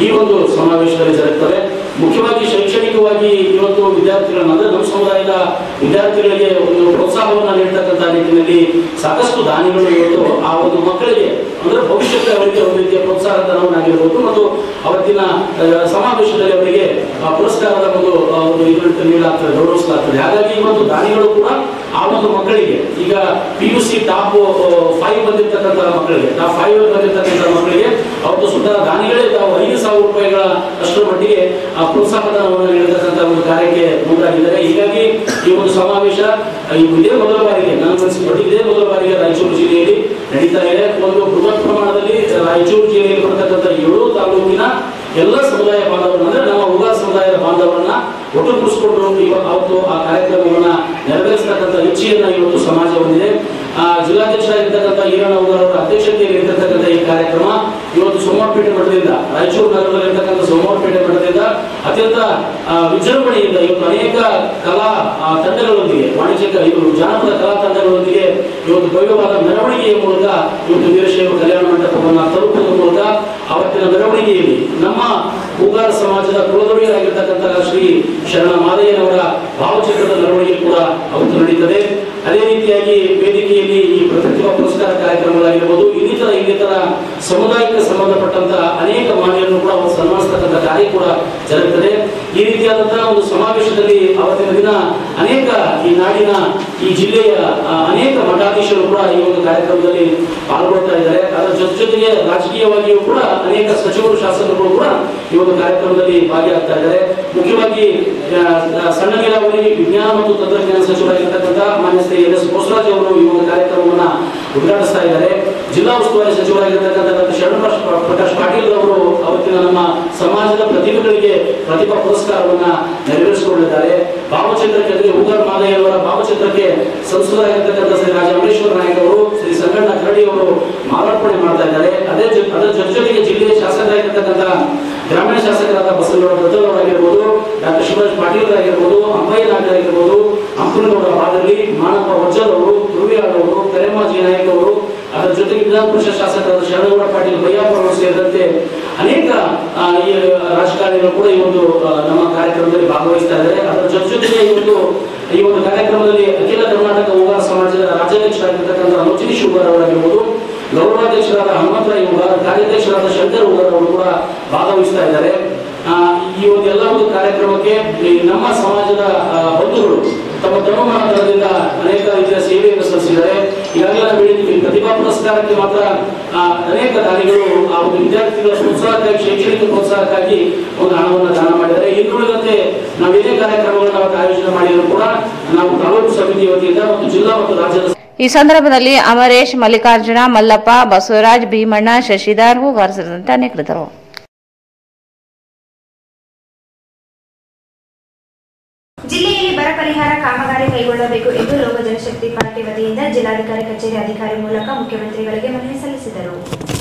ಈ ಒಂದು ಸಮಾವೇಶದಲ್ಲಿ ಜರುಗುತ್ತದೆ. ಮುಖ್ಯವಾಗಿ ಶೈಕ್ಷಣಿಕವಾಗಿ ಇವತ್ತು ವಿದ್ಯಾರ್ಥಿಗಳನ್ನ ಅಂದ್ರೆ ನಮ್ಮ ಸಮುದಾಯದ ವಿದ್ಯಾರ್ಥಿಗಳಿಗೆ ಒಂದು ಪ್ರೋತ್ಸಾಹವನ್ನು ನೀಡತಕ್ಕಂಥ ನಿಟ್ಟಿನಲ್ಲಿ ಸಾಕಷ್ಟು ದಾನಿಗಳು ಇವತ್ತು ಆ ಒಂದು ಮಕ್ಕಳಿಗೆ ಅಂದ್ರೆ ಭವಿಷ್ಯಕ್ಕೆ ಅವರಿಗೆ ಒಂದು ರೀತಿಯ ಪ್ರೋತ್ಸಾಹ ಧನವನ್ನಾಗಿರ್ಬೋದು ಮತ್ತು ಅವತ್ತಿನ ಸಮಾವೇಶದಲ್ಲಿ ಅವರಿಗೆ ಪುರಸ್ಕಾರದ ಒಂದು ನೀಡಲಾಗ್ತದೆ, ಗೌರವಿಸಲಾಗ್ತದೆ. ಹಾಗಾಗಿ ಇವತ್ತು ದಾನಿಗಳು ಕೂಡ ಆ ಒಂದು ಮಕ್ಕಳಿಗೆ ಈಗ PUC ಟಾಪ್ 5 ಬಂದಿರ್ತಕ್ಕಂಥ ಮಕ್ಕಳಿಗೆ ಟಾಪ್ 5 ಬಂದಿರ್ತಕ್ಕಂಥ ಮಕ್ಕಳಿಗೆ ಅವತ್ತು ಸುತ್ತ ದಾನಿಗಳೇ ತಾವು 5,000 ರೂಪಾಯಿಗಳ ಅಷ್ಟರ ಮಟ್ಟಿಗೆ ಪ್ರೋತ್ಸಾಹ ಧನವನ್ನು ನೀಡತಕ್ಕಂಥ ಒಂದು ಕಾರ್ಯಕ್ಕೆ ಮುಂದಾಗಿದ್ದಾರೆ. ಹೀಗಾಗಿ ಈ ಒಂದು ಸಮಾವೇಶ ಇದೇ ಮೊದಲ ಬಾರಿಗೆ ನಾನು ಅನಿಸಿಕೊಂಡು ಇದೇ ಮೊದಲ ಬಾರಿಗೆ ರಾಯಚೂರು ಜಿಲ್ಲೆಯಲ್ಲಿ ನಡೀತಾ ಇದೆ. ಒಂದು ಬೃಹತ್ ಪ್ರಮಾಣದಲ್ಲಿ ರಾಯಚೂರು ಜಿಲ್ಲೆಯಲ್ಲಿ ಬರತಕ್ಕಂಥ 7 ತಾಲೂಕಿನ ಎಲ್ಲ ಸಮುದಾಯ ಬಾಂಧವರನ್ನ ಅಂದ್ರೆ ನಮ್ಮ ಉಗಾರ ಸಮುದಾಯದ ಬಾಂಧವರನ್ನ ಒಟ್ಟುಗೂಡಿಸಿಕೊಂಡು ಅವತ್ತು ಆ ಕಾರ್ಯಕ್ರಮವನ್ನ ನೆರವೇರಿಸತಕ್ಕಂಥ ಇಚ್ಛೆಯನ್ನ ಇವತ್ತು ಸಮಾಜ ಹೊಂದಿದೆ. ಜಿಲ್ಲಾಧ್ಯಕ್ಷರಾಗಿರ್ತಕ್ಕಂಥ ಈರಣ್ಣ ಉಗಾರ ಅವರ ಅಧ್ಯಕ್ಷತೆಯಲ್ಲಿ ಇರತಕ್ಕಂಥ ಈ ಕಾರ್ಯಕ್ರಮ ಇವತ್ತು ಸೋಮವಾರಪೇಟೆ ಮಠದಿಂದ ರಾಯಚೂರು ನಗರದಲ್ಲಿರ್ತಕ್ಕಂಥ ಸೋಮವಾರಪೇಟೆ ಮಠದಿಂದ ಅತ್ಯಂತ ವಿಜೃಂಭಣೆಯಿಂದ ಇವತ್ತು ಅನೇಕ ಕಲಾ ತಂಡಗಳೊಂದಿಗೆ ಜಾನಪದ ಕಲಾ ತಂಡಗಳೊಂದಿಗೆ ಇವತ್ತು ಭವ್ಯವಾದ ಮೆರವಣಿಗೆಯ ಮೂಲಕ ಇವತ್ತು ವೀರಶೈವ ಕಲ್ಯಾಣ ಮಂಟಪವನ್ನು ತಲುಪುವ ಮೂಲಕ ಅವತ್ತಿನ ಮೆರವಣಿಗೆಯಲ್ಲಿ ನಮ್ಮ ಉಗಾರ ಸಮಾಜದ ಕುಲದೊಡೆಯರಾಗಿರ್ತಕ್ಕಂತಹ ಶ್ರೀ ಶರಣ ಮಾದಯ್ಯನವರ ಭಾವಚಿತ್ರದ ಮೆರವಣಿಗೆ ಕೂಡ ಅವತ್ತು ನಡೀತದೆ. ಅದೇ ರೀತಿಯಾಗಿ ವೇದಿಕೆಯಲ್ಲಿ ಈ ಪ್ರತಿಭಾ ಪುರಸ್ಕಾರ ಕಾರ್ಯಕ್ರಮಗಳಾಗಿರ್ಬೋದು ಇನ್ನಿತರ ಸಮುದಾಯಕ್ಕೆ ಸಂಬಂಧಪಟ್ಟಂತಹ ಅನೇಕ ಮಾನ್ಯರನ್ನು ಕೂಡ ಸನ್ಮಾನಿಸತಕ್ಕಂಥ ಕಾರ್ಯ ಕೂಡ ಜರುಗುತ್ತದೆ. ಈ ರೀತಿಯಾದಂತಹ ಒಂದು ಸಮಾವೇಶದಲ್ಲಿ ಅವತ್ತಿನ ದಿನ ಅನೇಕ ಈ ನಾಡಿನ ಈ ಜಿಲ್ಲೆಯ ಅನೇಕ ಮಠಾಧೀಶರು ಕೂಡ ಈ ಒಂದು ಕಾರ್ಯಕ್ರಮದಲ್ಲಿ ಪಾಲ್ಗೊಳ್ತಾ ಇದ್ದಾರೆ. ಅದರ ಜೊತೆಗೆ ರಾಜಕೀಯವಾಗಿಯೂ ಕೂಡ ಅನೇಕ ಸಚಿವರು ಶಾಸಕರು ಕೂಡ ಈ ಒಂದು ಕಾರ್ಯಕ್ರಮದಲ್ಲಿ ಭಾಗಿಯಾಗ್ತಾ ಇದ್ದಾರೆ. ಮುಖ್ಯವಾಗಿ ಸಣ್ಣ ನೀರಾವರಿ ವಿಜ್ಞಾನ ಮತ್ತು ತಂತ್ರಜ್ಞಾನ ಸಚಿವರಾಗಿರ್ತಕ್ಕಂಥ ಮಾನ್ಯ ಶ್ರೀ NS ಬೋಸರಾಜ್ ಅವರು ಈ ಒಂದು ಕಾರ್ಯಕ್ರಮವನ್ನು ಉದ್ಘಾಟಿಸ್ತಾ ಇದ್ದಾರೆ. ಜಿಲ್ಲಾ ಉಸ್ತುವಾರಿ ಸಚಿವರಾಗಿರ್ತಕ್ಕಂಥ ಡಾಕ್ಟರ್ ಶರಣ ಪ್ರಕಾಶ್ ಪಾಟೀಲ್ ಅವರು ಅವತ್ತಿನ ನಮ್ಮ ಸಮಾಜದ ಪ್ರತಿಭೆಗಳಿಗೆ ಪ್ರತಿಭಾ ಪುರಸ್ಕಾರವನ್ನ ನೆರವೇರಿಸಿಕೊಂಡಿದ್ದಾರೆ. ಭಾವಚಿತ್ರಕ್ಕೆ ಅಂದ್ರೆ ಉಗಾರ ಮಾದಯ್ಯನವರ ಭಾವಚಿತ್ರಕ್ಕೆ ಸಂಸದರಾಗಿರ್ತಕ್ಕಂಥ ಶ್ರೀ ರಾಜ ಅಮರೇಶ್ವರ ನಾಯಕ್ ಅವರು, ಶ್ರೀ ಸಂಗಣ್ಣ ಕರಡಿ ಅವರು ಮಾಲಾರ್ಪಣೆ ಮಾಡ್ತಾ ಇದ್ದಾರೆ. ಅದರ ಜೊತೆಗೆ ಜಿಲ್ಲೆಯ ಶಾಸಕರಾಗಿರ್ತಕ್ಕಂಥ ಗ್ರಾಮೀಣ ಶಾಸಕರಾದ ಬಸವನಗೌಡ ದತ್ತವರಾಗಿರ್ಬೋದು, ಡಾಕ್ಟರ್ ಶಿವರಾಜ್ ಪಾಟೀಲ್ ಆಗಿರ್ಬೋದು, ಅಂಬಯ್ಯ ನಾಯಕ್ ಆಗಿರ್ಬೋದು, ಅಂಕನಗೌಡ ಬಾದರ್ಲಿ, ಮಾನಪ್ಪ ವಜ್ಜಲ್ ಅವರು, ಧ್ರುವಿಯಾಳ್ ಅವರು, ಕರೆಮಾಜಿ ನಾಯಕ್ ಅವರು, ಅದರ ಜೊತೆಗೆ ವಿಧಾನ ಪರಿಷತ್ ಶಾಸಕರಾದ ಶರಣಗೌಡ ಪಾಟೀಲ್ ಬಯ್ಯಪ್ಪ ಅವರು ಸೇರಿದಂತೆ ಅನೇಕ ಈ ರಾಜಕಾರಣಿಗಳು ಕೂಡ ಈ ಒಂದು ನಮ್ಮ ಕಾರ್ಯಕ್ರಮದಲ್ಲಿ ಭಾಗವಹಿಸ್ತಾ ಇದ್ದಾರೆ. ಅದರ ಜೊತೆಗೆ ಈ ಒಂದು ಕಾರ್ಯಕ್ರಮದಲ್ಲಿ ಅಖಿಲ ಕರ್ನಾಟಕ ಉಗಾರ ಸಮಾಜದ ರಾಜ್ಯಾಧ್ಯಕ್ಷರಾಗಿರ್ತಕ್ಕಂಥ ರೋಚಿನೀಶ್ ಉಗಾರ್ ಅವರಾಗಿರ್ಬೋದು, ಗೌರವಾಧ್ಯಕ್ಷರಾದ ಹನುಮಂತರಾಯ ಉಗಾರ್, ಕಾರ್ಯಾಧ್ಯಕ್ಷರಾದ ಶಂಕರ್ ಉಗಾರ್ ಅವರು ಕೂಡ ಭಾಗವಹಿಸ್ತಾ ಇದ್ದಾರೆ. ಈ ಒಂದು ಎಲ್ಲ ಒಂದು ಕಾರ್ಯಕ್ರಮಕ್ಕೆ ನಮ್ಮ ಸಮಾಜದ ಬಂಧುಗಳು ತಮ್ಮ ಧರ್ಮಮಾನದಿಂದ ಅನೇಕ ರೀತಿಯ ಸೇವೆಯನ್ನು ಸಲ್ಲಿಸಿದ್ದಾರೆ. ಈಗಾಗಲೇ ನಾವು ಹೇಳಿದ್ವಿ, ಪ್ರತಿಭಾ ಪುರಸ್ಕಾರಕ್ಕೆ ಮಾತ್ರ ಅನೇಕ ದಾನಿಗಳು ಆ ಒಂದು ವಿದ್ಯಾರ್ಥಿಗಳ ಪ್ರೋತ್ಸಾಹಕ್ಕಾಗಿ, ಶೈಕ್ಷಣಿಕ ಪ್ರೋತ್ಸಾಹಕ್ಕಾಗಿ ಒಂದು ಹಣವನ್ನು ದಾನ ಮಾಡಿದ್ದಾರೆ. ಇನ್ನುಳಿದಂತೆ ನಾವು ಏನೇ ಕಾರ್ಯಕ್ರಮಗಳನ್ನು ಅವತ್ತು ಆಯೋಜನೆ ಮಾಡಿದ್ರು ಕೂಡ ನಾವು ತಾಲೂಕು ಸಮಿತಿ ವತಿಯಿಂದ ಮತ್ತು ಜಿಲ್ಲಾ ಮತ್ತು ರಾಜ್ಯದ ಈ ಸಂದರ್ಭದಲ್ಲಿ ಅಮರೇಶ್, ಮಲ್ಲಿಕಾರ್ಜುನ, ಮಲ್ಲಪ್ಪ, ಬಸವರಾಜ್, ಭೀಮಣ್ಣ, ಶಶಿಧರ್ ಹೂಗಾರ್ ಸೇರಿದಂತೆ ಅನೇಕರಿದ್ದರು. ಜಿಲ್ಲೆಯಲ್ಲಿ ಬರ ಪರಿಹಾರ ಕಾಮಗಾರಿ ಕೈಗೊಳ್ಳಬೇಕು ಎಂದು ಲೋಕ ಜನಶಕ್ತಿ ಪಾರ್ಟಿ ವತಿಯಿಂದ ಜಿಲ್ಲಾಧಿಕಾರಿ ಕಚೇರಿ ಅಧಿಕಾರಿ ಮೂಲಕ ಮುಖ್ಯಮಂತ್ರಿಗಳಿಗೆ ಮನವಿ ಸಲ್ಲಿಸಿದರು.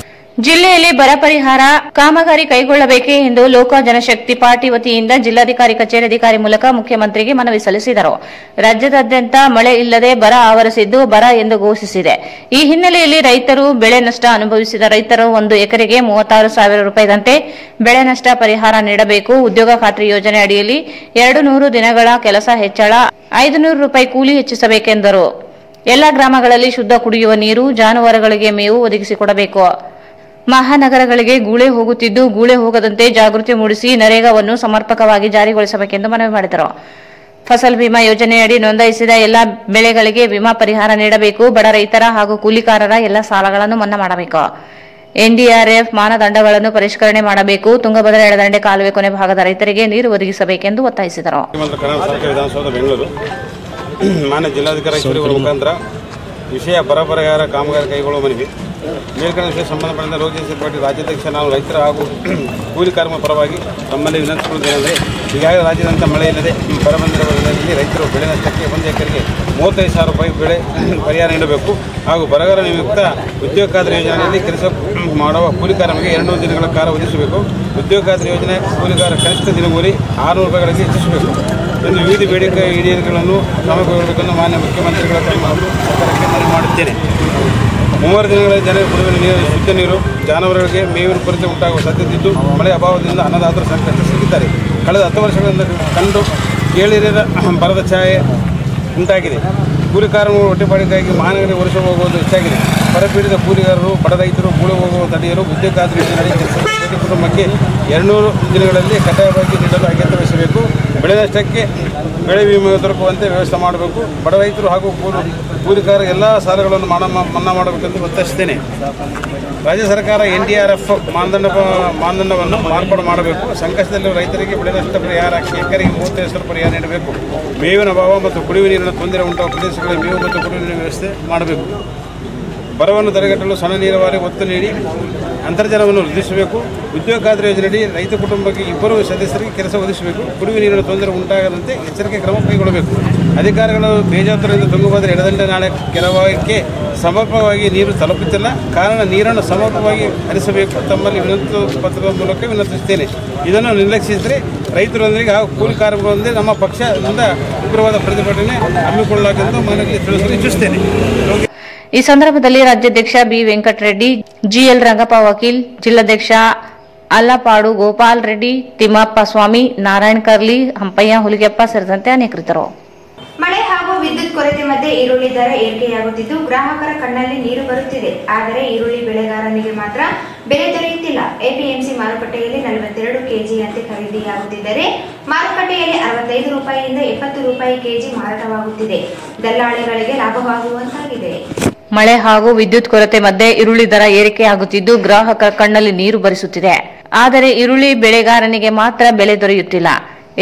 ಜಿಲ್ಲೆಯಲ್ಲಿ ಬರ ಪರಿಹಾರ ಕಾಮಗಾರಿ ಕೈಗೊಳ್ಳಬೇಕೆ ಎಂದು ಲೋಕ ಜನಶಕ್ತಿ ಪಾರ್ಟಿ ವತಿಯಿಂದ ಜಿಲ್ಲಾಧಿಕಾರಿ ಕಚೇರಿ ಅಧಿಕಾರಿ ಮೂಲಕ ಮುಖ್ಯಮಂತ್ರಿಗೆ ಮನವಿ ಸಲ್ಲಿಸಿದರು. ರಾಜ್ಯದಾದ್ಯಂತ ಮಳೆ ಇಲ್ಲದೆ ಬರ ಆವರಿಸಿದ್ದು ಬರ ಎಂದು ಘೋಷಿಸಿದೆ. ಈ ಹಿನ್ನೆಲೆಯಲ್ಲಿ ರೈತರು ಬೆಳೆ ನಷ್ಟ ಅನುಭವಿಸಿದ ರೈತರು 1 ಎಕರೆಗೆ 36,000 ರೂಪಾಯಿದಂತೆ ಬೆಳೆ ನಷ್ಟ ಪರಿಹಾರ ನೀಡಬೇಕು. ಉದ್ಯೋಗ ಖಾತ್ರಿ ಯೋಜನೆ ಅಡಿಯಲ್ಲಿ 200 ದಿನಗಳ ಕೆಲಸ ಹೆಚ್ಚಳ, 500 ರೂಪಾಯಿ ಕೂಲಿ ಹೆಚ್ಚಿಸಬೇಕೆಂದರು. ಎಲ್ಲ ಗ್ರಾಮಗಳಲ್ಲಿ ಶುದ್ಧ ಕುಡಿಯುವ ನೀರು, ಜಾನುವಾರುಗಳಿಗೆ ಮೇವು ಒದಗಿಸಿಕೊಡಬೇಕು. ಮಹಾನಗರಗಳಿಗೆ ಗೂಳೆ ಹೋಗುತ್ತಿದ್ದು ಗೂಳೆ ಹೋಗದಂತೆ ಜಾಗೃತಿ ಮೂಡಿಸಿ ನರೇಗಾವನ್ನು ಸಮರ್ಪಕವಾಗಿ ಜಾರಿಗೊಳಿಸಬೇಕೆಂದು ಮನವಿ ಮಾಡಿದರು. ಫಸಲ್ ಬಿಮಾ ಯೋಜನೆಯಡಿ ನೋಂದಾಯಿಸಿದ ಎಲ್ಲ ಬೆಳೆಗಳಿಗೆ ವಿಮಾ ಪರಿಹಾರ ನೀಡಬೇಕು. ಬಡ ರೈತರ ಹಾಗೂ ಕೂಲಿಕಾರರ ಎಲ್ಲ ಸಾಲಗಳನ್ನು ಮನ್ನಾ ಮಾಡಬೇಕು. NDRF ಮಾನದಂಡಗಳನ್ನು ಪರಿಷ್ಕರಣೆ ಮಾಡಬೇಕು. ತುಂಗಭದ್ರಾ ಎಡದಂಡೆ ಕಾಲುವೆ ಕೊನೆ ಭಾಗದ ರೈತರಿಗೆ ನೀರು ಒದಗಿಸಬೇಕೆಂದು ಒತ್ತಾಯಿಸಿದರು. ಮಾನ್ಯ ಜಿಲ್ಲಾಧಿಕಾರಿ ಮುಖಾಂತರ ವಿಷಯ ಬರ ಪರಿಹಾರ ಕಾಮಗಾರಿ ಕೈಗೊಳ್ಳುವ ಮನವಿ. ಮೇಲ್ಕಂಡ ವಿಷಯ ಸಂಬಂಧಪಟ್ಟ ಲೋಕ ಜನಶಕ್ತಿ ಪಾರ್ಟಿ ರಾಜ್ಯಾಧ್ಯಕ್ಷ ನಾವು ರೈತರ ಹಾಗೂ ಕೂಲಿ ಕಾರ್ಮಿಕರ ಪರವಾಗಿ ತಮ್ಮಲ್ಲಿ ವಿನಂತಿಸಿಕೊಳ್ಳುವುದೇನೆಂದರೆ, ಈಗಾಗಲೇ ರಾಜ್ಯದಂತ ಮಳೆ ಇಲ್ಲದೆ ಬರಬಂದಿರುವ ಹಿನ್ನೆಲೆಯಲ್ಲಿ ರೈತರು ಬೆಳೆ ನಷ್ಟಕ್ಕೆ 1 ಎಕರೆಗೆ 35,000 ರೂಪಾಯಿ ಬೆಳೆ ಪರಿಹಾರ ನೀಡಬೇಕು. ಹಾಗೂ ಬರಗಾಲ ನಿಮಿತ್ತ ಉದ್ಯೋಗ ಖಾತ್ರಿ ಯೋಜನೆಯಲ್ಲಿ ಕೆಲಸ ಮಾಡುವ ಕೂಲಿ ಕಾರ್ಮಿಕರಿಗೆ 200 ದಿನಗಳ ಕಾಲ ಒದಗಿಸಬೇಕು. ಉದ್ಯೋಗ ಖಾತ್ರಿ ಯೋಜನೆ ಕೂಲಿಗಾರ ಕನಿಷ್ಠ ದಿನಗೂಲಿ 600 ರೂಪಾಯಿಗಳಿಗೆ ಹೆಚ್ಚಿಸಬೇಕು ಎಂದು ವಿವಿಧ ಬೇಡಿಕೆ ಈಡೇರಿಕೆಗಳನ್ನು ಕ್ರಮಗೊಳ್ಳಬೇಕೆಂದು ಮಾನ್ಯ ಮುಖ್ಯಮಂತ್ರಿಗಳ ಸರ್ಕಾರಕ್ಕೆ ಮನವಿ ಮಾಡುತ್ತೇನೆ. 3 ದಿನಗಳಲ್ಲಿ ಜನರಿಗೆ ಕುಡಿಯುವ ನೀರು, ಶುದ್ಧ ನೀರು, ಜಾನುವಾರುಗಳಿಗೆ ಮೇವಿನ ಕೊರತೆ ಉಂಟಾಗುವ ಸಾಧ್ಯತೆ ಇದ್ದು ಮಳೆ ಅಭಾವದಿಂದ ಅನ್ನದಾತರ ಸಂಕಷ್ಟ ಸಿಕ್ಕಿದ್ದಾರೆ. ಕಳೆದ 10 ವರ್ಷಗಳಿಂದ ಕಂಡು ಕೇಳಿರದ ಬರದ ಛಾಯೆ ಉಂಟಾಗಿದೆ. ಕೂಲಿ ಕಾರ್ಮಿಕರು ಹೊಟ್ಟೆಪಾಡಿಗಾಗಿ ಮಹಾನಗರಿಗೆ ವಲಸೆ ಹೋಗುವುದು ಹೆಚ್ಚಾಗಿದೆ. ಬರಪೀಡಿತ ಕೂಲಿಗಾರರು, ಬಡ ರೈತರು ಮೂಳೆ ಹೋಗುವ ತಡೆಯಲು ಉದ್ಯೋಗ ಖಾತ್ರಿ ಯೋಜನೆ ಪ್ರತಿ ಕುಟುಂಬಕ್ಕೆ 200 ದಿನಗಳಲ್ಲಿ ಕಡ್ಡಾಯವಾಗಿ ನೀಡಲು ಅಗತ್ಯ ವಹಿಸಬೇಕು. ಬೆಳೆ ನಷ್ಟಕ್ಕೆ ಬೆಳೆ ವಿಮೆ ದೊರಕುವಂತೆ ವ್ಯವಸ್ಥೆ ಮಾಡಬೇಕು. ಬಡ ರೈತರು ಹಾಗೂ ಕೂಲಿಕಾರ ಎಲ್ಲ ಸಾಲಗಳನ್ನು ಮನ್ನಾ ಮಾಡಬೇಕೆಂದು ಒತ್ತಾಯಿಸುತ್ತೇನೆ. ರಾಜ್ಯ ಸರ್ಕಾರ NDRF ಮಾನದಂಡವನ್ನು ಮಾರ್ಪಾಡು ಮಾಡಬೇಕು. ಸಂಕಷ್ಟದಲ್ಲಿರುವ ರೈತರಿಗೆ ಬೆಳೆ ನಷ್ಟ ಪರಿಹಾರ ಎಕರೆಗೆ 35,000 ಪರಿಹಾರ ನೀಡಬೇಕು. ಮೇವಿನ ಅಭಾವ ಮತ್ತು ಕುಡಿಯುವ ನೀರಿನ ತೊಂದರೆ ಉಂಟಾಗುವ ಪ್ರದೇಶಗಳಲ್ಲಿ ಮೇವು ಮತ್ತು ಕುಡಿಯುವ ನೀರಿನ ವ್ಯವಸ್ಥೆ ಮಾಡಬೇಕು. ಬರವನ್ನು ತಡೆಗಟ್ಟಲು ಸಣ್ಣ ನೀರಾವರಿ ಒತ್ತು ನೀಡಿ ಅಂತರ್ಜಲವನ್ನು ವೃದ್ಧಿಸಬೇಕು. ಉದ್ಯೋಗ ಖಾತ್ರಿ ಯೋಜನೆಯಡಿ ರೈತ ಕುಟುಂಬಕ್ಕೆ 2 ಸದಸ್ಯರಿಗೆ ಕೆಲಸ ಒದಗಿಸಬೇಕು. ಕುಡಿಯುವ ನೀರಿನ ತೊಂದರೆ ಉಂಟಾಗದಂತೆ ಎಚ್ಚರಿಕೆ ಕ್ರಮ ಕೈಗೊಳ್ಳಬೇಕು. ಅಧಿಕಾರಿಗಳು ಬೇಜವಾಬ್ದಾರಿಯಿಂದ ತುಂಗಭದ್ರಾ ಎಡದಂಡೆ ನಾಳೆ ಕೆಲವಕ್ಕೆ ಸಮರ್ಪಕವಾಗಿ ನೀರು ತಲುಪುತ್ತಿಲ್ಲ. ಕಾರಣ ನೀರನ್ನು ಸಮರ್ಪಕವಾಗಿ ಹರಿಸಬೇಕು. ತಮ್ಮಲ್ಲಿ ವಿನಂತಿ ಪತ್ರದ ಮೂಲಕ ವಿನಂತಿಸುತ್ತೇನೆ. ಇದನ್ನು ನಿರ್ಲಕ್ಷಿಸಿದರೆ ರೈತರೊಂದಿಗೆ ಹಾಗೂ ಕೂಲಿ ಕಾರ್ಮಿಕರೊಂದಿಗೆ ನಮ್ಮ ಪಕ್ಷದಿಂದ ಉಗ್ರವಾದ ಪ್ರತಿಭಟನೆ ಹಮ್ಮಿಕೊಳ್ಳಲಾಗುವುದು ಮನವಿ ತಿಳಿಸಲು ಇಚ್ಛಿಸುತ್ತೇನೆ. ಈ ಸಂದರ್ಭದಲ್ಲಿ ರಾಜ್ಯಾಧ್ಯಕ್ಷ ಬಿ ವೆಂಕಟರೆಡ್ಡಿ, ಜಿಎಲ್ ರಂಗಪ್ಪ ವಕೀಲ್, ಜಿಲ್ಲಾಧ್ಯಕ್ಷ ಅಲ್ಲಪಾಡು ಗೋಪಾಲ್ ರೆಡ್ಡಿ, ತಿಮ್ಮಪ್ಪ ಸ್ವಾಮಿ, ನಾರಾಯಣ್ ಕರ್ಲಿ, ಹಂಪಯ್ಯ ಹುಲಿಗೆಪ್ಪ ಸೇರಿದಂತೆ ಅನೇಕರಿದ್ದರು. ಮಳೆ ಹಾಗೂ ವಿದ್ಯುತ್ ಕೊರತೆ ಮಧ್ಯೆ ಈರುಳ್ಳಿ ದರ ಏರಿಕೆಯಾಗುತ್ತಿದ್ದು ಗ್ರಾಹಕರ ಕಣ್ಣಲ್ಲಿ ನೀರು ಬರುತ್ತಿದೆ. ಆದರೆ ಈರುಳ್ಳಿ ಬೆಳೆಗಾರನಿಗೆ ಮಾತ್ರ ಬೆಲೆ ದೊರೆಯುತ್ತಿಲ್ಲ. ಎಪಿಎಂಸಿ ಮಾರುಕಟ್ಟೆಯಲ್ಲಿ 42 ಕೆಜಿಯಂತೆ ಖರೀದಿಯಾಗುತ್ತಿದ್ದರೆ ಮಾರುಕಟ್ಟೆಯಲ್ಲಿ 65 ರೂಪಾಯಿಯಿಂದ 70 ರೂಪಾಯಿ ಕೆಜಿ ಮಾರಾಟವಾಗುತ್ತಿದೆ. ದಲ್ಲಾಳಿಗಳಿಗೆ ಲಾಭವಾಗುವಂತಾಗಿದೆ. ಮಳೆ ಹಾಗೂ ವಿದ್ಯುತ್ ಕೊರತೆ ಮಧ್ಯೆ ಈರುಳ್ಳಿ ದರ ಏರಿಕೆಯಾಗುತ್ತಿದ್ದು ಗ್ರಾಹಕರ ಕಣ್ಣಲ್ಲಿ ನೀರು ಬರಿಸುತ್ತಿದೆ. ಆದರೆ ಈರುಳ್ಳಿ ಬೆಳೆಗಾರನಿಗೆ ಮಾತ್ರ ಬೆಲೆ ದೊರೆಯುತ್ತಿಲ್ಲ.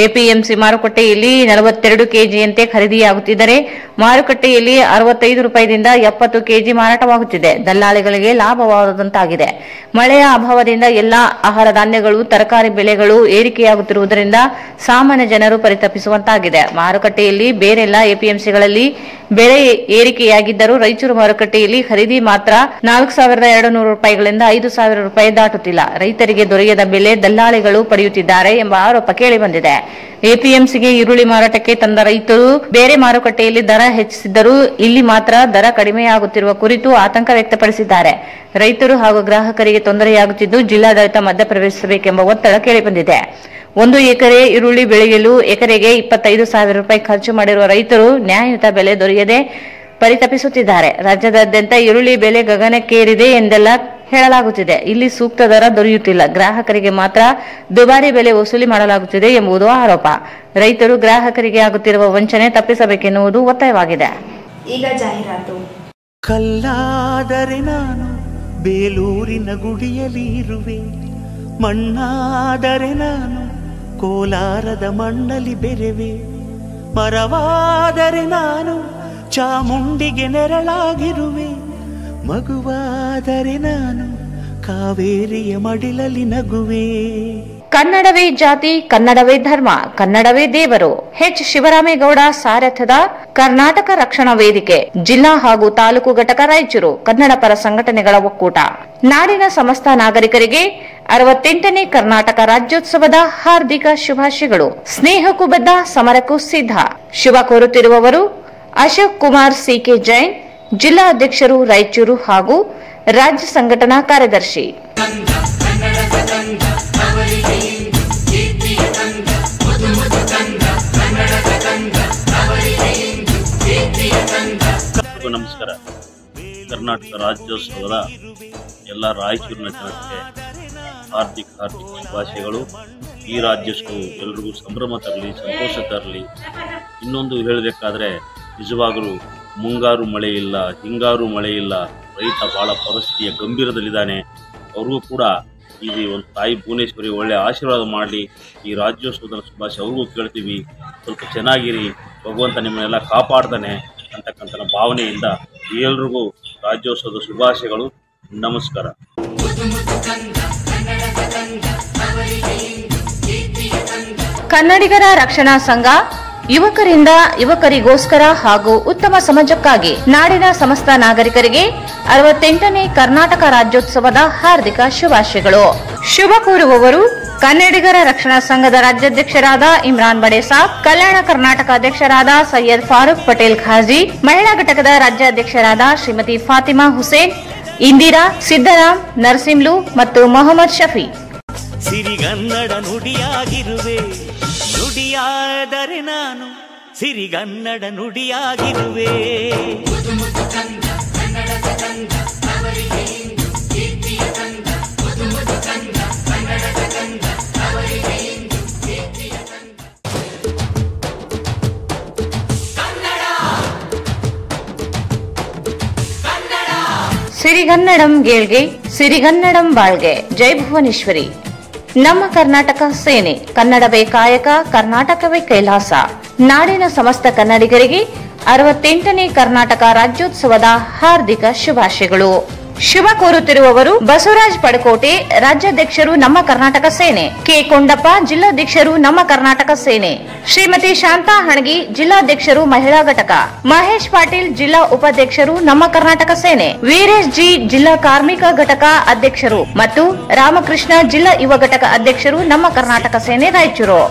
ಎಪಿಎಂಸಿ ಮಾರುಕಟ್ಟೆಯಲ್ಲಿ 42 ಕೆಜಿಯಂತೆ ಖರೀದಿಯಾಗುತ್ತಿದ್ದರೆ ಮಾರುಕಟ್ಟೆಯಲ್ಲಿ 65 ರೂಪಾಯಿದಿಂದ 70 ಕೆಜಿ ಮಾರಾಟವಾಗುತ್ತಿದೆ. ದಲ್ಲಾಳಿಗಳಿಗೆ ಲಾಭವಾದಂತಾಗಿದೆ. ಮಳೆಯ ಅಭಾವದಿಂದ ಎಲ್ಲಾ ಆಹಾರ ಧಾನ್ಯಗಳು, ತರಕಾರಿ ಬೆಲೆಗಳು ಏರಿಕೆಯಾಗುತ್ತಿರುವುದರಿಂದ ಸಾಮಾನ್ಯ ಜನರು ಪರಿತಪಿಸುವಂತಾಗಿದೆ. ಮಾರುಕಟ್ಟೆಯಲ್ಲಿ ಬೇರೆಲ್ಲ ಎಪಿಎಂಸಿಗಳಲ್ಲಿ ಬೆಲೆ ಏರಿಕೆಯಾಗಿದ್ದರೂ ರಾಯಚೂರು ಮಾರುಕಟ್ಟೆಯಲ್ಲಿ ಖರೀದಿ ಮಾತ್ರ 4,200 ರೂಪಾಯಿಗಳಿಂದ 5,000 ರೂಪಾಯಿ ದಾಟುತ್ತಿಲ್ಲ. ರೈತರಿಗೆ ದೊರೆಯದ ಬೆಲೆ ದಲ್ಲಾಳಿಗಳು ಪಡೆಯುತ್ತಿದ್ದಾರೆ ಎಂಬ ಆರೋಪ ಕೇಳಿಬಂದಿದೆ. ಎಪಿಎಂಸಿಗೆ ಈರುಳ್ಳಿ ಮಾರಾಟಕ್ಕೆ ತಂದ ರೈತರು ಬೇರೆ ಮಾರುಕಟ್ಟೆಯಲ್ಲಿ ದರ ಹೆಚ್ಚಿಸಿದ್ದರೂ ಇಲ್ಲಿ ಮಾತ್ರ ದರ ಕಡಿಮೆಯಾಗುತ್ತಿರುವ ಕುರಿತು ಆತಂಕ ವ್ಯಕ್ತಪಡಿಸಿದ್ದಾರೆ. ರೈತರು ಹಾಗೂ ಗ್ರಾಹಕರಿಗೆ ತೊಂದರೆಯಾಗುತ್ತಿದ್ದು ಜಿಲ್ಲಾಡಳಿತ ಮಧ್ಯಪ್ರವೇಶಿಸಬೇಕೆಂಬ ಒತ್ತಡ ಕೇಳಿಬಂದಿದೆ. 1 ಎಕರೆ ಈರುಳ್ಳಿ ಬೆಳೆಯಲು ಎಕರೆಗೆ 25,000 ರೂಪಾಯಿ ಖರ್ಚು ಮಾಡಿರುವ ರೈತರು ನ್ಯಾಯಯುತ ಬೆಲೆ ದೊರೆಯದೆ ಪರಿತಪಿಸುತ್ತಿದ್ದಾರೆ. ರಾಜ್ಯಾದ್ಯಂತ ಈರುಳ್ಳಿ ಬೆಲೆ ಗಗನಕ್ಕೇರಿದೆ ಎಂದೆಲ್ಲ ಹೇಳಲಾಗುತ್ತಿದೆ. ಇಲ್ಲಿ ಸೂಕ್ತ ದರ ದೊರೆಯುತ್ತಿಲ್ಲ. ಗ್ರಾಹಕರಿಗೆ ಮಾತ್ರ ದುಬಾರಿ ಬೆಲೆ ವಸೂಲಿ ಮಾಡಲಾಗುತ್ತಿದೆ ಎಂಬುದು ಆರೋಪ. ರೈತರು ಗ್ರಾಹಕರಿಗೆ ಆಗುತ್ತಿರುವ ವಂಚನೆ ತಪ್ಪಿಸಬೇಕೆನ್ನುವುದು ಒತ್ತಾಯವಾಗಿದೆ. ಈಗ ಜಾಹೀರಾತು. ಕಲ್ಲಾದರೆ ನಾನು ಬೇಲೂರಿನ ಗುಡಿಯಲ್ಲಿ ಇರುವೆ, ಮಣ್ಣಾದರೆ ನಾನು ಕೋಲಾರದ ಮಣ್ಣಲ್ಲಿ ಬೆರೆವೆ, ಮರವಾದರೆ ನಾನು ಚಾಮುಂಡಿಗೆ ನೆರಳಾಗಿರುವೆ, ಮಗುವಾದರೆ ನಾನು ಕಾವೇರಿಯ ಮಡಿಲಲ್ಲಿ ನಗುವೆ. ಕನ್ನಡವೇ ಜಾತಿ, ಕನ್ನಡವೇ ಧರ್ಮ, ಕನ್ನಡವೇ ದೇವರು. ಎಚ್ ಶಿವರಾಮೇಗೌಡ ಸಾರಥ್ಯದ ಕರ್ನಾಟಕ ರಕ್ಷಣಾ ವೇದಿಕೆ ಜಿಲ್ಲಾ ಹಾಗೂ ತಾಲೂಕು ಘಟಕ ರಾಯಚೂರು ಕನ್ನಡ ಪರ ಸಂಘಟನೆಗಳ ಒಕ್ಕೂಟ ನಾಡಿನ ಸಮಸ್ತ ನಾಗರಿಕರಿಗೆ 68ನೇ ಕರ್ನಾಟಕ ರಾಜ್ಯೋತ್ಸವದ ಹಾರ್ದಿಕ ಶುಭಾಶಯಗಳು. ಸ್ನೇಹಕ್ಕೂ ಬದ್ಧ, ಸಮರಕ್ಕೂ ಸಿದ್ಧ. ಶುಭ ಕೋರುತ್ತಿರುವವರು ಅಶೋಕ್ ಕುಮಾರ್ ಸಿಕೆ ಜೈನ್, ಜಿಲ್ಲಾ ಅಧ್ಯಕ್ಷರು ರಾಯಚೂರು ಹಾಗೂ ರಾಜ್ಯ ಸಂಘಟನಾ ಕಾರ್ಯದರ್ಶಿ. ನಮಸ್ಕಾರ. ಕರ್ನಾಟಕ ರಾಜ್ಯೋತ್ಸವದ ಎಲ್ಲ ರಾಯಚೂರಿನ ಜನತೆಗೆ ಹಾರ್ದಿಕ ಶುಭಾಶಯಗಳು. ಈ ರಾಜ್ಯೋತ್ಸವವು ಎಲ್ರಿಗೂ ಸಂಭ್ರಮ ತರಲಿ, ಸಂತೋಷ ತರಲಿ. ಇನ್ನೊಂದು ಹೇಳಬೇಕಾದ್ರೆ, ನಿಜವಾಗಲೂ ಮುಂಗಾರು ಮಳೆ ಇಲ್ಲ, ಹಿಂಗಾರು ಮಳೆ ಇಲ್ಲ, ರೈತ ಭಾಳ ಪರಿಸ್ಥಿತಿಯ ಗಂಭೀರದಲ್ಲಿದ್ದಾನೆ. ಅವ್ರಿಗೂ ಕೂಡ ಇದು ಒಂದು ತಾಯಿ ಭುವನೇಶ್ವರಿ ಒಳ್ಳೆ ಆಶೀರ್ವಾದ ಮಾಡಲಿ. ಈ ರಾಜ್ಯೋತ್ಸವದ ಶುಭಾಶಯ ಅವ್ರಿಗೂ ಕೇಳ್ತೀವಿ. ಸ್ವಲ್ಪ ಚೆನ್ನಾಗಿರಿ, ಭಗವಂತ ನಿಮ್ಮನ್ನೆಲ್ಲ ಕಾಪಾಡ್ತಾನೆ ಅಂತಕ್ಕಂಥ ಭಾವನೆಯಿಂದ ಎಲ್ರಿಗೂ ರಾಜ್ಯೋತ್ಸವದ ಶುಭಾಶಯಗಳು. ನಮಸ್ಕಾರ. ಕನ್ನಡಿಗರ ರಕ್ಷಣಾ ಸಂಘ ಯುವಕರಿಂದ ಯುವಕರಿಗೋಸ್ಕರ ಹಾಗೂ ಉತ್ತಮ ಸಮಾಜಕ್ಕಾಗಿ ನಾಡಿನ ಸಮಸ್ತ ನಾಗರಿಕರಿಗೆ 68ನೇ ಕರ್ನಾಟಕ ರಾಜ್ಯೋತ್ಸವದ ಹಾರ್ದಿಕ ಶುಭಾಶಯಗಳು. ಶುಭ ಕೋರುವವರು ಕನ್ನಡಿಗರ ರಕ್ಷಣಾ ಸಂಘದ ರಾಜ್ಯಾಧ್ಯಕ್ಷರಾದ ಇಮ್ರಾನ್ ಬಡೇಸಾಬ್, ಕಲ್ಯಾಣ ಕರ್ನಾಟಕ ಅಧ್ಯಕ್ಷರಾದ ಸೈಯದ್ ಫಾರೂಕ್ ಪಟೇಲ್ ಖಾಜಿ, ಮಹಿಳಾ ಘಟಕದ ರಾಜ್ಯಾಧ್ಯಕ್ಷರಾದ ಶ್ರೀಮತಿ ಫಾತಿಮಾ ಹುಸೇನ್, ಇಂದಿರಾ, ಸಿದ್ದರಾಮ್, ನರಸಿಂಹ್ಲು ಮತ್ತು ಮೊಹಮ್ಮದ್ ಶಫಿ. ಸಿರಿಗನ್ನಡ ನುಡಿಯಾಗಿರುವೆ, ನುಡಿಯಾದರೆ ನಾನು ಸಿರಿಗನ್ನಡ ನುಡಿಯಾಗಿರುವೆ. ಸಿರಿಗನ್ನಡಂ ಗೇಳ್ಗೆ, ಸಿರಿಗನ್ನಡಂ ಬಾಳ್ಗೆ. ಜೈ ಭುವನೇಶ್ವರಿ. ನಮ್ಮ ಕರ್ನಾಟಕ ಸೇನೆ, ಕನ್ನಡವೇ ಕಾಯಕ, ಕರ್ನಾಟಕವೇ ಕೈಲಾಸ. ನಾಡಿನ ಸಮಸ್ತ ಕನ್ನಡಿಗರಿಗೆ 68ನೇ ಕರ್ನಾಟಕ ರಾಜ್ಯೋತ್ಸವದ ಹಾರ್ದಿಕ ಶುಭಾಶಯಗಳು. ಶುಭ ಕೋರುತ್ತಿರುವವರು ಬಸವರಾಜ್ ಪಡಕೋಟೆ, ರಾಜ್ಯಾಧ್ಯಕ್ಷರು ನಮ್ಮ ಕರ್ನಾಟಕ ಸೇನೆ. ಕೆ ಕೊಂಡಪ್ಪ, ಜಿಲ್ಲಾಧ್ಯಕ್ಷರು ನಮ್ಮ ಕರ್ನಾಟಕ ಸೇನೆ. ಶ್ರೀಮತಿ ಶಾಂತಾ ಹಣಗಿ, ಜಿಲ್ಲಾಧ್ಯಕ್ಷರು ಮಹಿಳಾ ಘಟಕ. ಮಹೇಶ್ ಪಾಟೀಲ್, ಜಿಲ್ಲಾ ಉಪಾಧ್ಯಕ್ಷರು ನಮ್ಮ ಕರ್ನಾಟಕ ಸೇನೆ. ವೀರೇಶ್ ಜಿ, ಜಿಲ್ಲಾ ಕಾರ್ಮಿಕ ಘಟಕ ಅಧ್ಯಕ್ಷರು ಮತ್ತು ರಾಮಕೃಷ್ಣ, ಜಿಲ್ಲಾ ಯುವ ಘಟಕ ಅಧ್ಯಕ್ಷರು ನಮ್ಮ ಕರ್ನಾಟಕ ಸೇನೆ ರಾಯಚೂರು.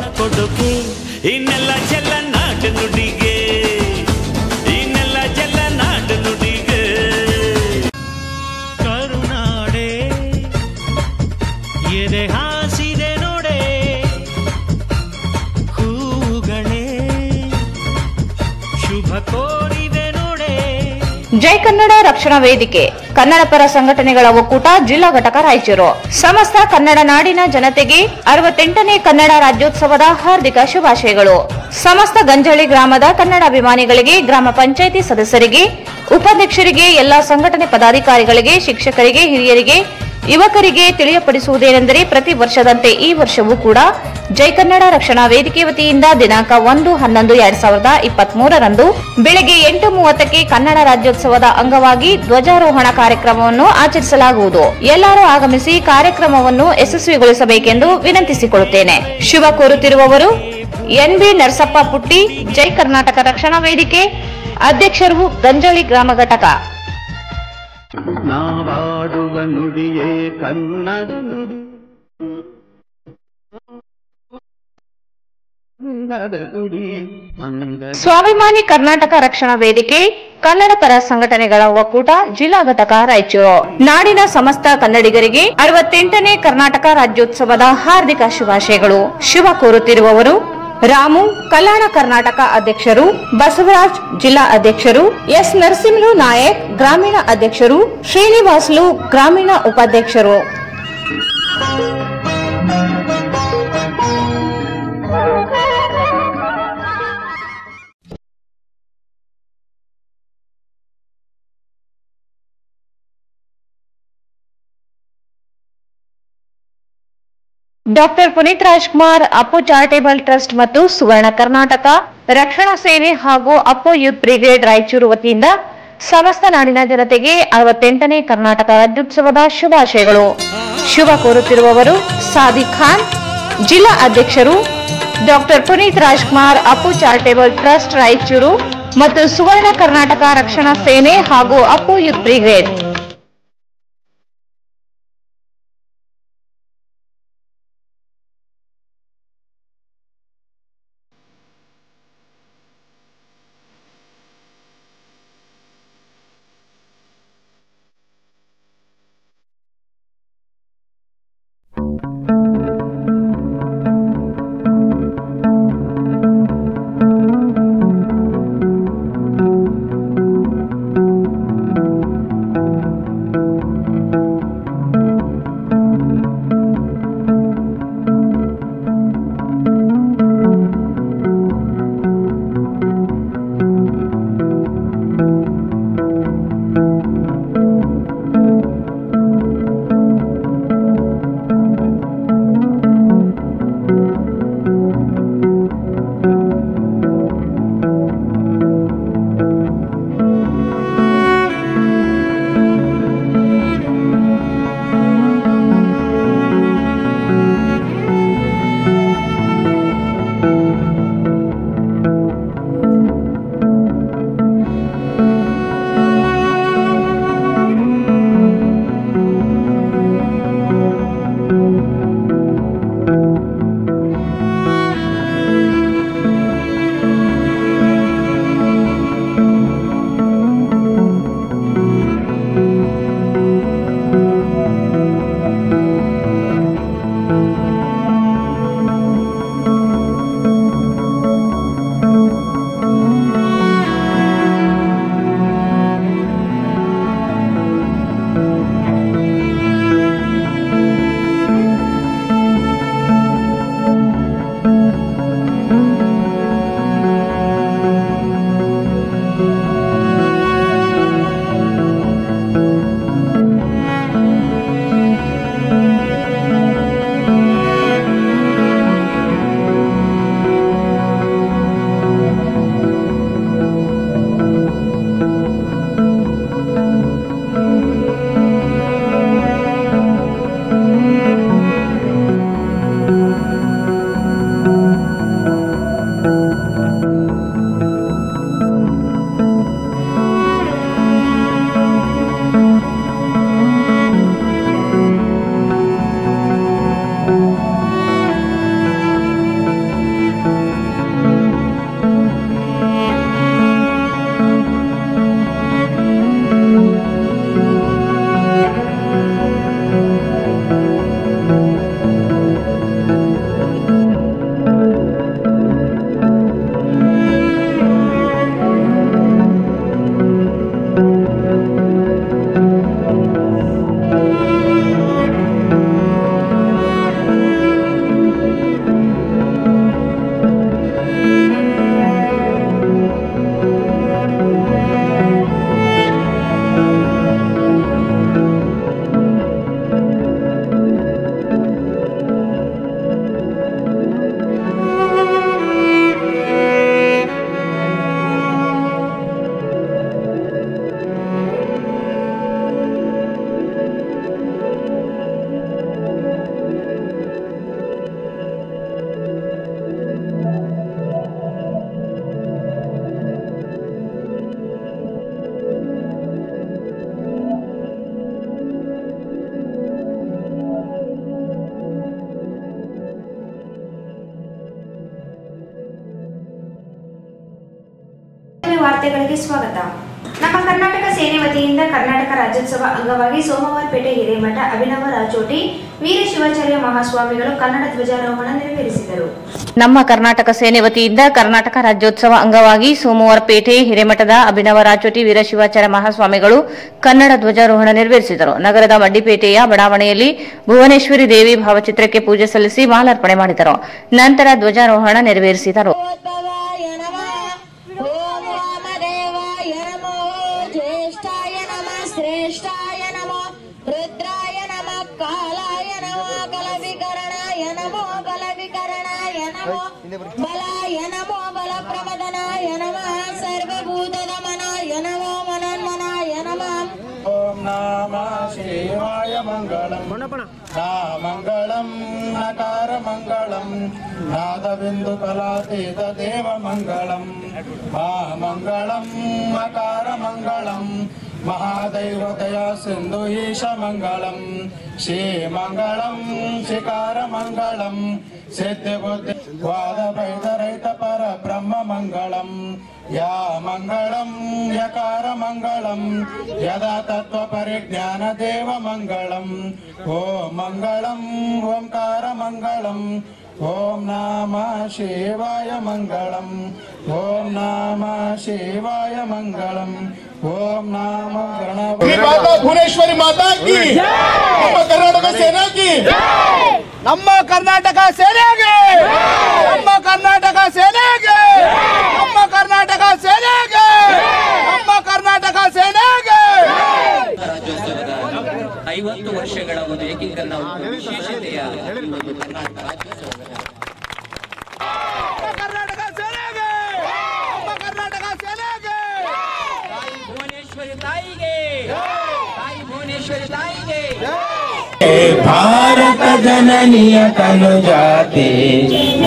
ಜೈ ಕನ್ನಡ ರಕ್ಷಣಾ ವೇದಿಕೆ, ಕನ್ನಡ ಪರ ಸಂಘಟನೆಗಳ ಒಕ್ಕೂಟ, ಜಿಲ್ಲಾ ಘಟಕ ರಾಯಚೂರು. ಸಮಸ್ತ ಕನ್ನಡ ನಾಡಿನ ಜನತೆಗೆ 68ನೇ ಕನ್ನಡ ರಾಜ್ಯೋತ್ಸವದ ಹಾರ್ದಿಕ ಶುಭಾಶಯಗಳು. ಸಮಸ್ತ ಗಂಜಳಿ ಗ್ರಾಮದ ಕನ್ನಡ ಅಭಿಮಾನಿಗಳಿಗೆ, ಗ್ರಾಮ ಪಂಚಾಯಿತಿ ಸದಸ್ಯರಿಗೆ, ಉಪಾಧ್ಯಕ್ಷರಿಗೆ, ಎಲ್ಲಾ ಸಂಘಟನೆ ಪದಾಧಿಕಾರಿಗಳಿಗೆ, ಶಿಕ್ಷಕರಿಗೆ, ಹಿರಿಯರಿಗೆ, ಯುವಕರಿಗೆ ತಿಳಿಯಪಡಿಸುವುದೇನೆಂದರೆ ಪ್ರತಿ ವರ್ಷದಂತೆ ಈ ವರ್ಷವೂ ಕೂಡ ಜೈ ಕನ್ನಡ ರಕ್ಷಣಾ ವೇದಿಕೆ ವತಿಯಿಂದ ದಿನಾಂಕ 1-11-2023 ರಂದು ಬೆಳಗ್ಗೆ 8:30ಕ್ಕೆ ಕನ್ನಡ ರಾಜ್ಯೋತ್ಸವದ ಅಂಗವಾಗಿ ಧ್ವಜಾರೋಹಣ ಕಾರ್ಯಕ್ರಮವನ್ನು ಆಚರಿಸಲಾಗುವುದು. ಎಲ್ಲರೂ ಆಗಮಿಸಿ ಕಾರ್ಯಕ್ರಮವನ್ನು ಯಶಸ್ವಿಗೊಳಿಸಬೇಕೆಂದು ವಿನಂತಿಸಿಕೊಳ್ಳುತ್ತೇನೆ. ಶುಭ ಕೋರುತ್ತಿರುವವರು NB ನರಸಪ್ಪ ಪುಟ್ಟಿ, ಜೈ ಕರ್ನಾಟಕ ರಕ್ಷಣಾ ವೇದಿಕೆ ಅಧ್ಯಕ್ಷರು, ಗಂಜಳಿ ಗ್ರಾಮ ಘಟಕ. ನಾವಾಡುವ ನುಡಿಯೇ ಕನ್ನಡ ನುಡಿ, ಸ್ವಾಭಿಮಾನಿ ಕರ್ನಾಟಕ ರಕ್ಷಣಾ ವೇದಿಕೆ, ಕನ್ನಡ ಪರ ಸಂಘಟನೆಗಳ ಒಕ್ಕೂಟ, ಜಿಲ್ಲಾ ಘಟಕ ರಾಯಚೂರು. ನಾಡಿನ ಸಮಸ್ತ ಕನ್ನಡಿಗರಿಗೆ 68ನೇ ಕರ್ನಾಟಕ ರಾಜ್ಯೋತ್ಸವದ ಹಾರ್ದಿಕ ಶುಭಾಶಯಗಳು. ಶುಭ ಕೋರುತ್ತಿರುವವರು ರಾಮು, ಕಲ್ಯಾಣ ಕರ್ನಾಟಕ ಅಧ್ಯಕ್ಷರು, ಬಸವರಾಜ್, ಜಿಲ್ಲಾ ಅಧ್ಯಕ್ಷರು, ಎಸ್ ನರಸಿಂಹ್ಲು ನಾಯಕ್, ಗ್ರಾಮೀಣ ಅಧ್ಯಕ್ಷರು, ಶ್ರೀನಿವಾಸ್ಲು, ಗ್ರಾಮೀಣ ಉಪಾಧ್ಯಕ್ಷರು. Doctor Puneeth Rajkumar, Appu charitable trust ಮತ್ತು ಸುವರ್ಣ ಕರ್ನಾಟಕ ರಕ್ಷಣಾ ಸೇನೆ ಹಾಗೂ ಅಪ್ಪು ಯೂತ್ ಬ್ರಿಗೇಡ್ ರಾಯಚೂರು ವತಿಯಿಂದ ಸಮಸ್ತ ನಾಡಿನ ಜನತೆಗೆ 68ನೇ ಕರ್ನಾಟಕ ರಾಜ್ಯೋತ್ಸವದ ಶುಭಾಶಯಗಳು. ಶುಭ ಕೋರುತ್ತಿರುವವರು ಸಾದಿಕ್ ಖಾನ್, ಜಿಲ್ಲಾ ಅಧ್ಯಕ್ಷರು, doctor Puneeth Rajkumar, Appu charitable trust Raichur ಮತ್ತು ಸುವರ್ಣ ಕರ್ನಾಟಕ ರಕ್ಷಣಾ ಸೇನೆ ಹಾಗೂ ಅಪ್ಪು ಯೂತ್ ಬ್ರಿಗೇಡ್. ವಾರ್ತೆಗಳಿಗೆ ಸ್ವಾಗತ. ನಮ್ಮ ಕರ್ನಾಟಕ ಸೇನೆ ವತಿಯಿಂದ ಕರ್ನಾಟಕ ರಾಜ್ಯೋತ್ಸವ ಅಂಗವಾಗಿ ಸೋಮವಾರಪೇಟೆ ಹಿರೇಮಠ ಅಭಿನವ ರಾಜೋಟಿ ವೀರ ಶಿವಾಚಾರ್ಯ ಮಹಾಸ್ವಾಮಿಗಳು ಕನ್ನಡ ಧ್ವಜಾರೋಹಣ ನೆರವೇರಿಸಿದರು. ನಮ್ಮ ಕರ್ನಾಟಕ ಸೇನೆ ವತಿಯಿಂದ ಕರ್ನಾಟಕ ರಾಜ್ಯೋತ್ಸವ ಅಂಗವಾಗಿ ಸೋಮವಾರಪೇಟೆ ಹಿರೇಮಠದ ಅಭಿನವ ರಾಜೋಟಿ ವೀರ ಶಿವಾಚಾರ್ಯ ಮಹಾಸ್ವಾಮಿಗಳು ಕನ್ನಡ ಧ್ವಜಾರೋಹಣ ನೆರವೇರಿಸಿದರು. ನಗರದ ಮಡ್ಡಿಪೇಟೆಯ ಬಡಾವಣೆಯಲ್ಲಿ ಭುವನೇಶ್ವರಿ ದೇವಿ ಭಾವಚಿತ್ರಕ್ಕೆ ಪೂಜೆ ಸಲ್ಲಿಸಿ ಮಾಲಾರ್ಪಣೆ ಮಾಡಿದರು. ನಂತರ ಧ್ವಜಾರೋಹಣ ನೆರವೇರಿಸಿದರು. श्रेष्ठाय नमो रुद्राय नमः कालाय नमः कलविकरणाय नमो बलविकरणाय नमो बलाय नमो बलप्रमदनाय नमः सर्वभूतदमनाय नमो मनन्मनाय नमः. ओम नमः शिवाय मंगलम मंगलम नकार मंगलम नादबिंदु कलातीत देव मंगलम मंगलम मकार मंगलम महादैवतया सिंधु ईश मंगलम श्री मंगलम शिकार मंगलम सिद्धि बुद्धि वाद वैदरहित पर ब्रह्म मंगलम या मंगलम यकार मंगलम यदा तत्व परिज्ञान देव मंगलम ओम मंगलम ओंकार मंगलम ओम नमः शिवाय मंगलम ओम नमः शिवाय मंगलम ओम नमः गणपति माता भुवनेश्वरी माता की ನಮ್ಮ ಕರ್ನಾಟಕ ಸೇನೆ की ನಮ್ಮ ಕರ್ನಾಟಕ ಸೇನೆಗೆ ನಮ್ಮ ಕರ್ನಾಟಕ ಸೇನೆಗೆ ನಮ್ಮ ಕರ್ನಾಟಕ ಸೇನೆಗೆ ನಮ್ಮ ಕರ್ನಾಟಕ ಸೇನೆಗೆ ರಾಜ್ಯೋತ್ಸವದ 50 ವರ್ಷಗಳ ಒಂದು ಏಕೀಕರಣ ವಿಶೇಷತೆಯ ಒಂದು ಕರ್ನಾಟಕ ರಾಜ್ಯೋತ್ಸವ ಕರ್ನಾಟಕ ಸೇನೆಗೆ ನಮ್ಮ ಕರ್ನಾಟಕ ಸೇನೆಗೆ ತಾಯಿ ಭುವನೇಶ್ವರಿ ತಾಯಿಗೆ ತಾಯಿ ಭುವನೇಶ್ವರಿ ತಾಯಿಗೆ भारत जननीय तनु जाते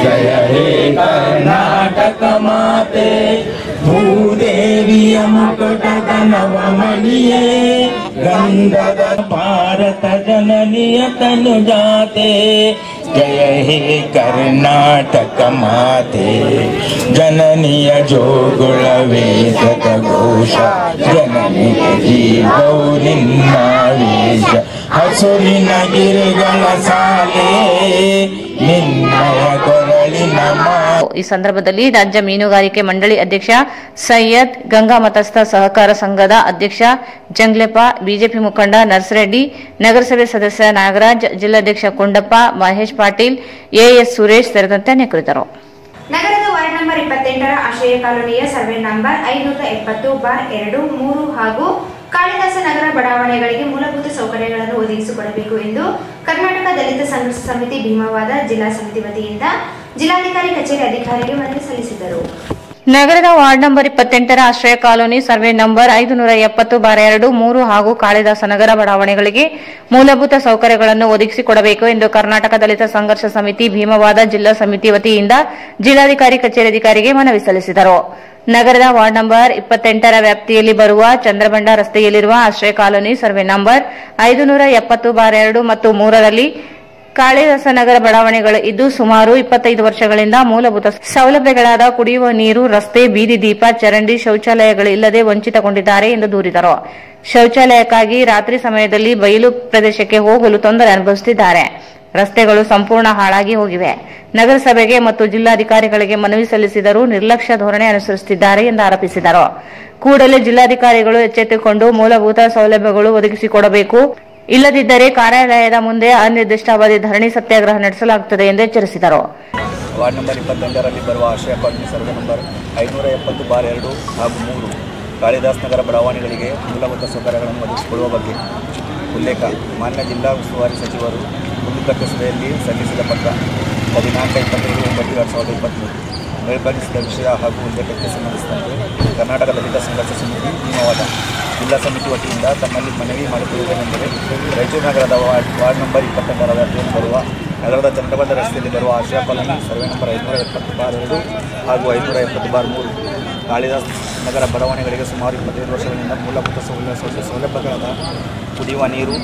जय हे कर्नाटक माते भूदेविय मुकुट नवमणिये गंधद भारत जननीय तनु जाते जय हे कर्नाटक माते जननीय जोगुळ वेदक घोष जननीय जीवौ निನ್ನಾವೇಶ ಹಸುರಿನ ಗಿರಿಗಳ ಸಾಲೆ ನಿನ್ನಯ ಕೊರಳಿನ ಈ ಸಂದರ್ಭದಲ್ಲಿ ರಾಜ್ಯ ಮೀನುಗಾರಿಕೆ ಮಂಡಳಿ ಅಧ್ಯಕ್ಷ ಸೈಯದ್ ಗಂಗಾ ಮತಸ್ಥ ಸಹಕಾರ ಸಂಘದ ಅಧ್ಯಕ್ಷ ಜಂಗ್ಲೆಪ್ಪ, ಬಿಜೆಪಿ ಮುಖಂಡ ನರ್ಸರೆಡ್ಡಿ, ನಗರಸಭೆ ಸದಸ್ಯ ನಾಗರಾಜ್, ಜಿಲ್ಲಾಧ್ಯಕ್ಷ ಕುಂಡಪ್ಪ, ಮಹೇಶ್ ಪಾಟೀಲ್, ಎಎಸ್ ಸುರೇಶ್ ಸೇರಿದಂತೆ ಅನೇಕರಿದ್ದರು. ನಗರದ ವಾರ್ಡ್ ನಂಬರ್ 28ರ ಆಶ್ರಯ ಕಾಲೋನಿಯ ಸರ್ವೆ ನಂಬರ್ 570/2, 3 ಹಾಗೂ ಕಾಳಿದಾಸ ನಗರ ಬಡಾವಣೆಗಳಿಗೆ ಮೂಲಭೂತ ಸೌಕರ್ಯಗಳನ್ನು ಒದಗಿಸಿಕೊಡಬೇಕು ಎಂದು ಕರ್ನಾಟಕ ದಲಿತ ಸಂಘರ್ಷ ಸಮಿತಿ ಭೀಮವಾದ ಜಿಲ್ಲಾ ಸಮಿತಿ ವತಿಯಿಂದ ಜಿಲ್ಲಾಧಿಕಾರಿ ಕಚೇರಿ ಅಧಿಕಾರಿಗೆ ಮನವಿ ಸಲ್ಲಿಸಿದರು. ನಗರದ ವಾರ್ಡ್ ನಂಬರ್ 28ರ ಆಶ್ರಯ ಕಾಲೋನಿ ಸರ್ವೆ ನಂಬರ್ 570/2, 3 ಹಾಗೂ ಕಾಳಿದಾಸ ನಗರ ಬಡಾವಣೆಗಳಿಗೆ ಮೂಲಭೂತ ಸೌಕರ್ಯಗಳನ್ನು ಒದಗಿಸಿಕೊಡಬೇಕು ಎಂದು ಕರ್ನಾಟಕ ದಲಿತ ಸಂಘರ್ಷ ಸಮಿತಿ ಭೀಮವಾದ ಜಿಲ್ಲಾ ಸಮಿತಿ ವತಿಯಿಂದ ಜಿಲ್ಲಾಧಿಕಾರಿ ಕಚೇರಿ ಅಧಿಕಾರಿಗೆ ಮನವಿ ಸಲ್ಲಿಸಿದರು. ನಗರದ ವಾರ್ಡ್ ನಂಬರ್ 28ರ ವ್ಯಾಪ್ತಿಯಲ್ಲಿ ಬರುವ ಚಂದ್ರಬಂಡ ರಸ್ತೆಯಲ್ಲಿರುವ ಆಶ್ರಯ ಕಾಲೋನಿ ಸರ್ವೆ ನಂಬರ್ 570/2 ಮತ್ತು 3ರಲ್ಲಿ ಕಾಳಿದಾಸ ನಗರ ಬಡಾವಣೆಗಳು ಇದ್ದು ಸುಮಾರು 25 ವರ್ಷಗಳಿಂದ ಮೂಲಭೂತ ಸೌಲಭ್ಯಗಳಾದ ಕುಡಿಯುವ ನೀರು, ರಸ್ತೆ, ಬೀದಿ ದೀಪ, ಚರಂಡಿ, ಶೌಚಾಲಯಗಳಿಲ್ಲದೆ ವಂಚಿತಗೊಂಡಿದ್ದಾರೆ ಎಂದು ದೂರಿದರು. ಶೌಚಾಲಯಕ್ಕಾಗಿ ರಾತ್ರಿ ಸಮಯದಲ್ಲಿ ಬಯಲು ಪ್ರದೇಶಕ್ಕೆ ಹೋಗಲು ತೊಂದರೆ ಅನುಭವಿಸುತ್ತಿದ್ದಾರೆ. ರಸ್ತೆಗಳು ಸಂಪೂರ್ಣ ಹಾಳಾಗಿ ಹೋಗಿವೆ. ನಗರಸಭೆಗೆ ಮತ್ತು ಜಿಲ್ಲಾಧಿಕಾರಿಗಳಿಗೆ ಮನವಿ ಸಲ್ಲಿಸಿದರೂ ನಿರ್ಲಕ್ಷ್ಯ ಧೋರಣೆ ಅನುಸರಿಸುತ್ತಿದ್ದಾರೆ ಎಂದು ಆರೋಪಿಸಿದರು. ಕೂಡಲೇ ಜಿಲ್ಲಾಧಿಕಾರಿಗಳು ಎಚ್ಚೆತ್ತುಕೊಂಡು ಮೂಲಭೂತ ಸೌಲಭ್ಯಗಳು ಒದಗಿಸಿಕೊಡಬೇಕು, ಇಲ್ಲದಿದ್ದರೆ ಕಾರ್ಯಾಲಯದ ಮುಂದೆ ಅನಿರ್ದಿಷ್ಟಾವಧಿ ಧರಣಿ ಸತ್ಯಾಗ್ರಹ ನಡೆಸಲಾಗುತ್ತದೆ ಎಂದು ಎಚ್ಚರಿಸಿದರು. ವಾರ್ಡ್ ನಂಬರ್ 28ರಲ್ಲಿ ಬರುವ ಆಶ್ರಯ ಕಾಲೋನಿ ಸರ್ವೆ ನಂಬರ್ 570/2 ಹಾಗೂ 3 ಕಾಳಿದಾಸ ನಗರ ಬಡಾವಣೆಗಳಿಗೆ ಮೂಲಭೂತ ಸೌಕರ್ಯಗಳನ್ನು ಒದಗಿಸಿಕೊಡುವ ಬಗ್ಗೆ ಉಲ್ಲೇಖ ಮಾನ್ಯ ಜಿಲ್ಲಾ ಉಸ್ತುವಾರಿ ಸಚಿವರು ಮುಂದಿದ್ದ ಸಭೆಯಲ್ಲಿ ಸಲ್ಲಿಸಿದ ಪತ್ರ 14/25/2023 ಮೇಲ್ಬಂಧಿಸಿದ ವಿಷಯ ಹಾಗೂ ಉಲ್ಲೇಖಕ್ಕೆ ಸಂಬಂಧಿಸಿದಂತೆ ಕರ್ನಾಟಕ ದಲಿತ ಸಂಘರ್ಷ ಸಮಿತಿ ಭೀಮವಾದ ಜಿಲ್ಲಾ ಸಮಿತಿ ವತಿಯಿಂದ ತಮ್ಮಲ್ಲಿ ಮನವಿ ಮಾಡುತ್ತಿರುವುದೇನೆಂದರೆ ರಾಯಚೂರು ನಗರದ ವಾರ್ಡ್ ನಂಬರ್ 28ರ ವ್ಯಾಪ್ತಿಯಲ್ಲಿ ಬರುವ ನಗರದ ಚಂದ್ರಬಂಡ ರಸ್ತೆಯಲ್ಲಿ ಬರುವ ಆಶ್ರಯ ಕಾಲೋನಿ ಸರ್ವೆ ನಂಬರ್ 570/2 ಹಾಗೂ 570/3 ಕಾಳಿದಾಸ ನಗರ ಬಡಾವಣೆಗಳಿಗೆ ಸುಮಾರು 25 ವರ್ಷಗಳಿಂದ ಮೂಲಭೂತ ಸೌಲಭ್ಯಗಳಾದ ಕುಡಿಯುವ ನೀರು,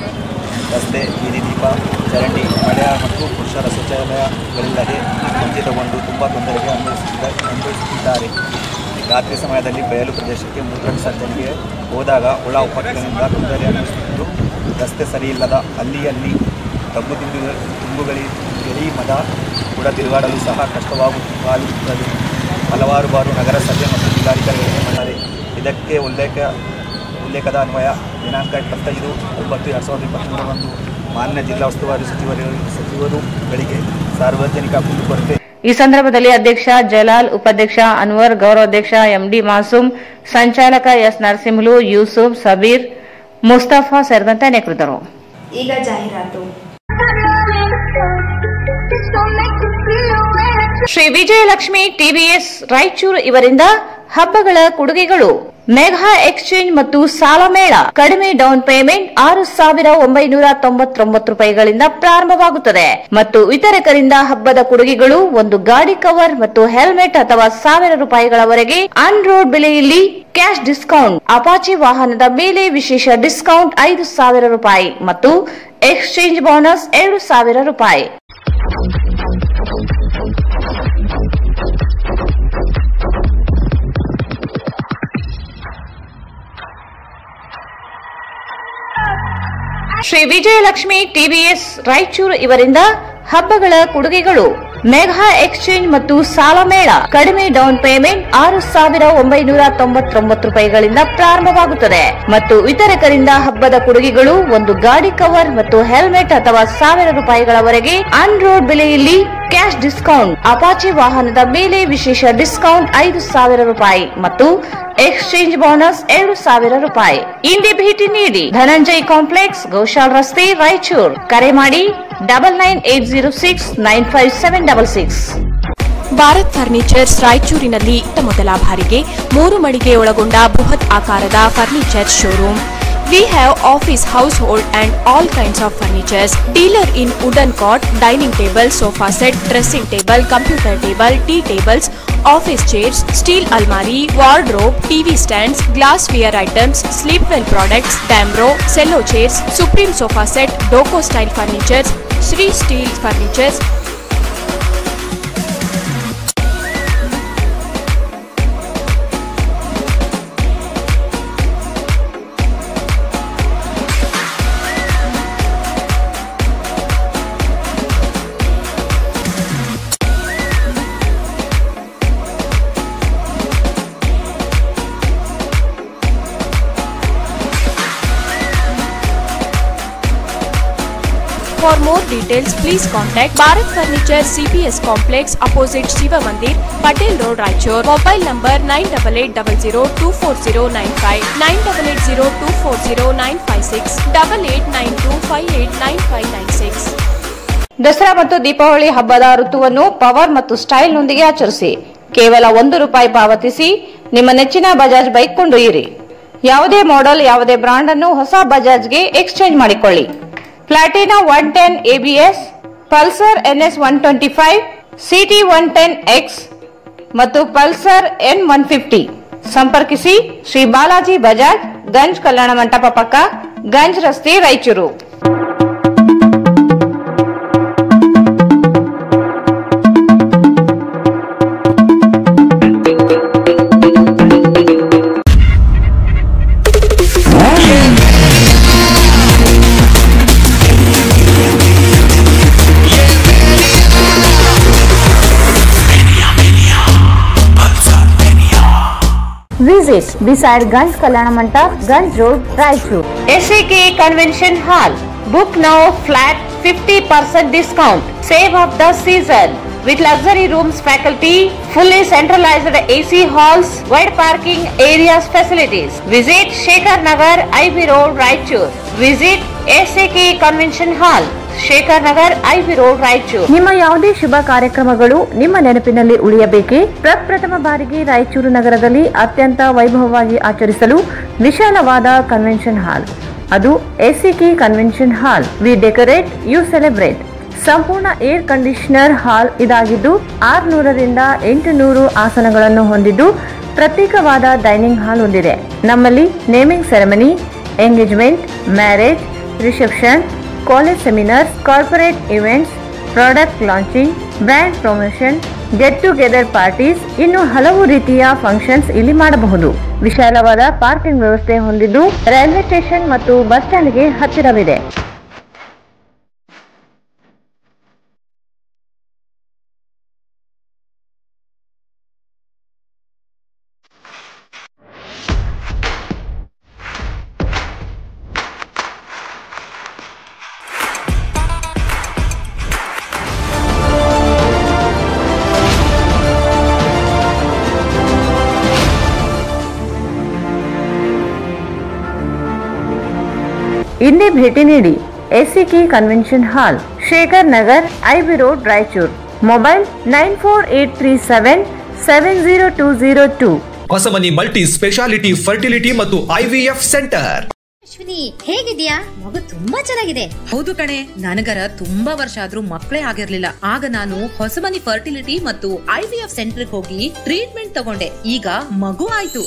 ರಸ್ತೆ, ಬೀದಿ ದೀಪ, ಚರಂಡಿ, ಮಹಿಳಾ ಮತ್ತು ಪುರುಷರ ಶೌಚಾಲಯಗಳಿಲ್ಲದೆ ವಂಚಿತಗೊಂಡು ತುಂಬ ತೊಂದರೆಗೆ ಅನುಭವಿಸುತ್ತಿದ್ದಾರೆ. ರಾತ್ರಿ ಸಮಯದಲ್ಲಿ ಬಯಲು ಪ್ರದೇಶಕ್ಕೆ ಮೂತ್ರ ವಿಸರ್ಜನೆಗೆ ಹೋದಾಗ ಒಳ ಉಪಕರಣದಿಂದ ತೊಂದರೆ ಅನುಭವಿಸುತ್ತಿದ್ದು ರಸ್ತೆ ಸರಿಯಿಲ್ಲದ ಅಲ್ಲಿ ತುಂಬುಗಳಿ ಎಳಿ ಮದ ಕೂಡ ತಿರುಗಾಡಲು ಸಹ ಕಷ್ಟವಾಗುತ್ತದೆ. ಹಲವಾರು ಬಾರು ನಗರಸಭೆ ಮತ್ತು ಜಿಲ್ಲಾಧಿಕಾರಿಗಳಿಗೆ ಮನವಿ. ಇದಕ್ಕೆ ಉಲ್ಲೇಖದ ಅನ್ವಯ ದಿನಾಂಕ 25/9/2023 ಮಾನ್ಯ ಜಿಲ್ಲಾ ಉಸ್ತುವಾರಿ ಸಚಿವರುಗಳಿಗೆ ಸಾರ್ವಜನಿಕ ಕುಂದುಕೊರತೆ. ಈ ಸಂದರ್ಭದಲ್ಲಿ ಅಧ್ಯಕ್ಷ ಜಲಾಲ್, ಉಪಾಧ್ಯಕ್ಷ ಅನ್ವರ್, ಗೌರವಾಧ್ಯಕ್ಷ ಎಂಡಿ ಮಾಸೂಮ್, ಸಂಚಾಲಕ ಎಸ್ ನರಸಿಂಹಲು, ಯೂಸುಫ್, ಸಬೀರ್, ಮುಸ್ತಫಾ ಸೇರಿದಂತೆ ಅನೇಕರಿದ್ದರು. ಈಗ ಜಾಹೀರಾತು. ಶ್ರೀ ವಿಜಯಲಕ್ಷ್ಮಿ ಟಿವಿಎಸ್ ರಾಯಚೂರು ಇವರಿಂದ ಹಬ್ಬಗಳ ಕೊಡುಗೆಗಳು. ಮೆಗಾ ಎಕ್ಸ್ಚೇಂಜ್ ಮತ್ತು ಸಾಲ ಮೇಳ. ಕಡಿಮೆ ಡೌನ್ ಪೇಮೆಂಟ್ 6,999 ರೂಪಾಯಿಗಳಿಂದ ಪ್ರಾರಂಭವಾಗುತ್ತದೆ ಮತ್ತು ವಿತರಕರಿಂದ ಹಬ್ಬದ ಕೊಡುಗೆಗಳು ಒಂದು ಗಾಡಿ ಕವರ್ ಮತ್ತು ಹೆಲ್ಮೆಟ್ ಅಥವಾ 1,000 ರೂಪಾಯಿಗಳವರೆಗೆ ಆನ್ ರೋಡ್ ಬೆಲೆಯಲ್ಲಿ ಕ್ಯಾಶ್ ಡಿಸ್ಕೌಂಟ್. ಅಪಾಚಿ ವಾಹನದ ಮೇಲೆ ವಿಶೇಷ ಡಿಸ್ಕೌಂಟ್ 5,000 ರೂಪಾಯಿ ಮತ್ತು ಎಕ್ಸ್ಚೇಂಜ್ ಬೋನಸ್ 2,000 ರೂಪಾಯಿ. ಶ್ರೀ ವಿಜಯಲಕ್ಷ್ಮಿ ಟಿವಿಎಸ್ ರಾಯಚೂರು ಇವರಿಂದ ಹಬ್ಬಗಳ ಕೊಡುಗೆಗಳು. ಮೆಗಾ ಎಕ್ಸ್ಚೇಂಜ್ ಮತ್ತು ಸಾಲ ಮೇಳ. ಕಡಿಮೆ ಡೌನ್ ಪೇಮೆಂಟ್ 6,999 ರೂಪಾಯಿಗಳಿಂದ ಪ್ರಾರಂಭವಾಗುತ್ತದೆ ಮತ್ತು ವಿತರಕರಿಂದ ಹಬ್ಬದ ಕೊಡುಗೆಗಳು ಒಂದು ಗಾಡಿ ಕವರ್ ಮತ್ತು ಹೆಲ್ಮೆಟ್ ಅಥವಾ 1,000 ರೂಪಾಯಿಗಳವರೆಗೆ ಆನ್ ರೋಡ್ ಬೆಲೆಯಲ್ಲಿ ಕ್ಯಾಶ್ ಡಿಸ್ಕೌಂಟ್. ಅಪಾಚಿ ವಾಹನದ ಮೇಲೆ ವಿಶೇಷ ಡಿಸ್ಕೌಂಟ್ 5,000 ರೂಪಾಯಿ ಮತ್ತು ಎಕ್ಸ್ಚೇಂಜ್ ಬೋನಸ್ 2,000 ರೂಪಾಯಿ. ಇಂದೇ ಭೇಟಿ ನೀಡಿ ಧನಂಜಯ್ ಕಾಂಪ್ಲೆಕ್ಸ್, ಗೋಶಾಲ್ ರಸ್ತೆ, ರಾಯಚೂರು. ಕರೆ ಮಾಡಿ 9980695766. ಭಾರತ್ ಫರ್ನಿಚರ್ಸ್ ರಾಯಚೂರಿನಲ್ಲಿ ಮೊದಲ ಬಾರಿಗೆ 3 ಮಳಿಗೆ ಒಳಗೊಂಡ ಬೃಹತ್ ಆಕಾರದ furniture showroom. We have office, household and all kinds of furnitures. Dealer in wooden cot, dining table, sofa set, dressing table, computer table, tea tables, office chairs, steel almari, wardrobe, TV stands, glassware items, sleepwell products, Damro, cello chairs, Supreme sofa set, Doco style furnitures, Sri Steel furnitures. For more details, please contact Bharat Furniture CPS Complex opposite Shiva Mandir, Patel Road, Raichur. Mobile number 9888024095, 9880240956, 8892589596. Dasara ಮತ್ತು ದೀಪಾವಳಿ ಹಬ್ಬದ ಋತುವನ್ನು power ಮತ್ತು style ನೊಂದಿಗೆ ಆಚರಿಸಿ. ಕೇವಲ ₹1 ಪಾವತಿಸಿ ನಿಮ್ಮ ನೆಚ್ಚಿನ Bajaj bike ಕೊಂಡೊಯ್ಯಿರಿ. ಯಾವುದೇ ಮಾಡೆಲ್, ಯಾವುದೇ ಬ್ರಾಂಡ್ ಅನ್ನು ಹೊಸ ಬಜಾಜ್ಗೆ ಎಕ್ಸ್ಚೇಂಜ್ ಮಾಡಿಕೊಳ್ಳಿ. Platina 110 ABS, Pulsar NS 125, CT 110X ಮತ್ತು ಪಲ್ಸರ್ N150. ಸಂಪರ್ಕಿಸಿ ಶ್ರೀ ಬಾಲಾಜಿ ಬಜಾಜ್, ಗಂಜ್ ಕಲ್ಯಾಣ ಮಂಟಪ ಪಕ್ಕ, ಗಂಜ್ ರಸ್ತೆ, Raichur. Visit beside Ganj Kalyana Mandap, Ganj Road, Raichur. SAK Convention Hall. Book now flat 50% discount. Save of the season. With luxury rooms, faculty, fully centralized AC halls, wide parking areas, facilities. Visit Shekhar Nagar, IB Road, Raichur. Visit SAK Convention Hall, Shekhar Nagar, IB road, Raichur. ನಿಮ್ಮ ಯಾವುದೇ ಶುಭ ಕಾರ್ಯಕ್ರಮಗಳು ನಿಮ್ಮ ನೆನಪಿನಲ್ಲಿ ಉಳಿಯಬೇಕೇ? ಪ್ರಪ್ರಥಮ ಬಾರಿಗೆ ರಾಯಚೂರು ನಗರದಲ್ಲಿ ಅತ್ಯಂತ ವೈಭವವಾಗಿ ಆಚರಿಸಲು ವಿಶಾಲವಾದ ಕನ್ವೆನ್ಷನ್ ಹಾಲ್, ಅದು SAK convention hall. We decorate, you celebrate. ಸಂಪೂರ್ಣ ಏರ್ ಕಂಡೀಷನರ್ ಹಾಲ್ ಇದಾಗಿದ್ದು 600ರಿಂದ 800 ಆಸನಗಳನ್ನು ಹೊಂದಿದ್ದು ಪ್ರತ್ಯೇಕವಾದ ಡೈನಿಂಗ್ ಹಾಲ್ ಹೊಂದಿದೆ. ನಮ್ಮಲ್ಲಿ naming ceremony, engagement, marriage, reception, college seminars, corporate events, product launching, brand promotion, get together parties, ಇನ್ನು ಹಲವು ರೀತಿಯ ಫಂಕ್ಷನ್ಸ್ ಇಲ್ಲಿ ಮಾಡಬಹುದು. ವಿಶಾಲವಾದ ಪಾರ್ಕಿಂಗ್ ವ್ಯವಸ್ಥೆ ಹೊಂದಿದ್ದು ರೈಲ್ವೆ ಸ್ಟೇಷನ್ ಮತ್ತು ಬಸ್ ಸ್ಟ್ಯಾಂಡ್ಗೆ ಹತ್ತಿರವಿದೆ. ಇಲ್ಲಿ ಭೇಟಿ ನೀಡಿ. ACK convention hall, Shekhar Nagar, IB road, Raichur. Mobile 9483770202. Hosamani multi speciality fertility ಮತ್ತು IVF ಸೆಂಟರ್. ಅಶ್ವಿನಿ ಹೇಗಿದ್ಯಾ? ಮಗು ತುಂಬಾ ಚೆನ್ನಾಗಿದೆ. ಹೌದು ಕಣೆ, ನನಗರ ತುಂಬಾ ವರ್ಷ ಆದ್ರೂ ಮಕ್ಕಳೇ ಆಗಿರ್ಲಿಲ್ಲ. ಆಗ ನಾನು ಹೊಸಮನಿ ಫರ್ಟಿಲಿಟಿ ಮತ್ತು IVF ಸೆಂಟರ್ ಹೋಗಿ ಟ್ರೀಟ್ಮೆಂಟ್ ತಗೊಂಡೆ. ಈಗ ಮಗು ಆಯ್ತು.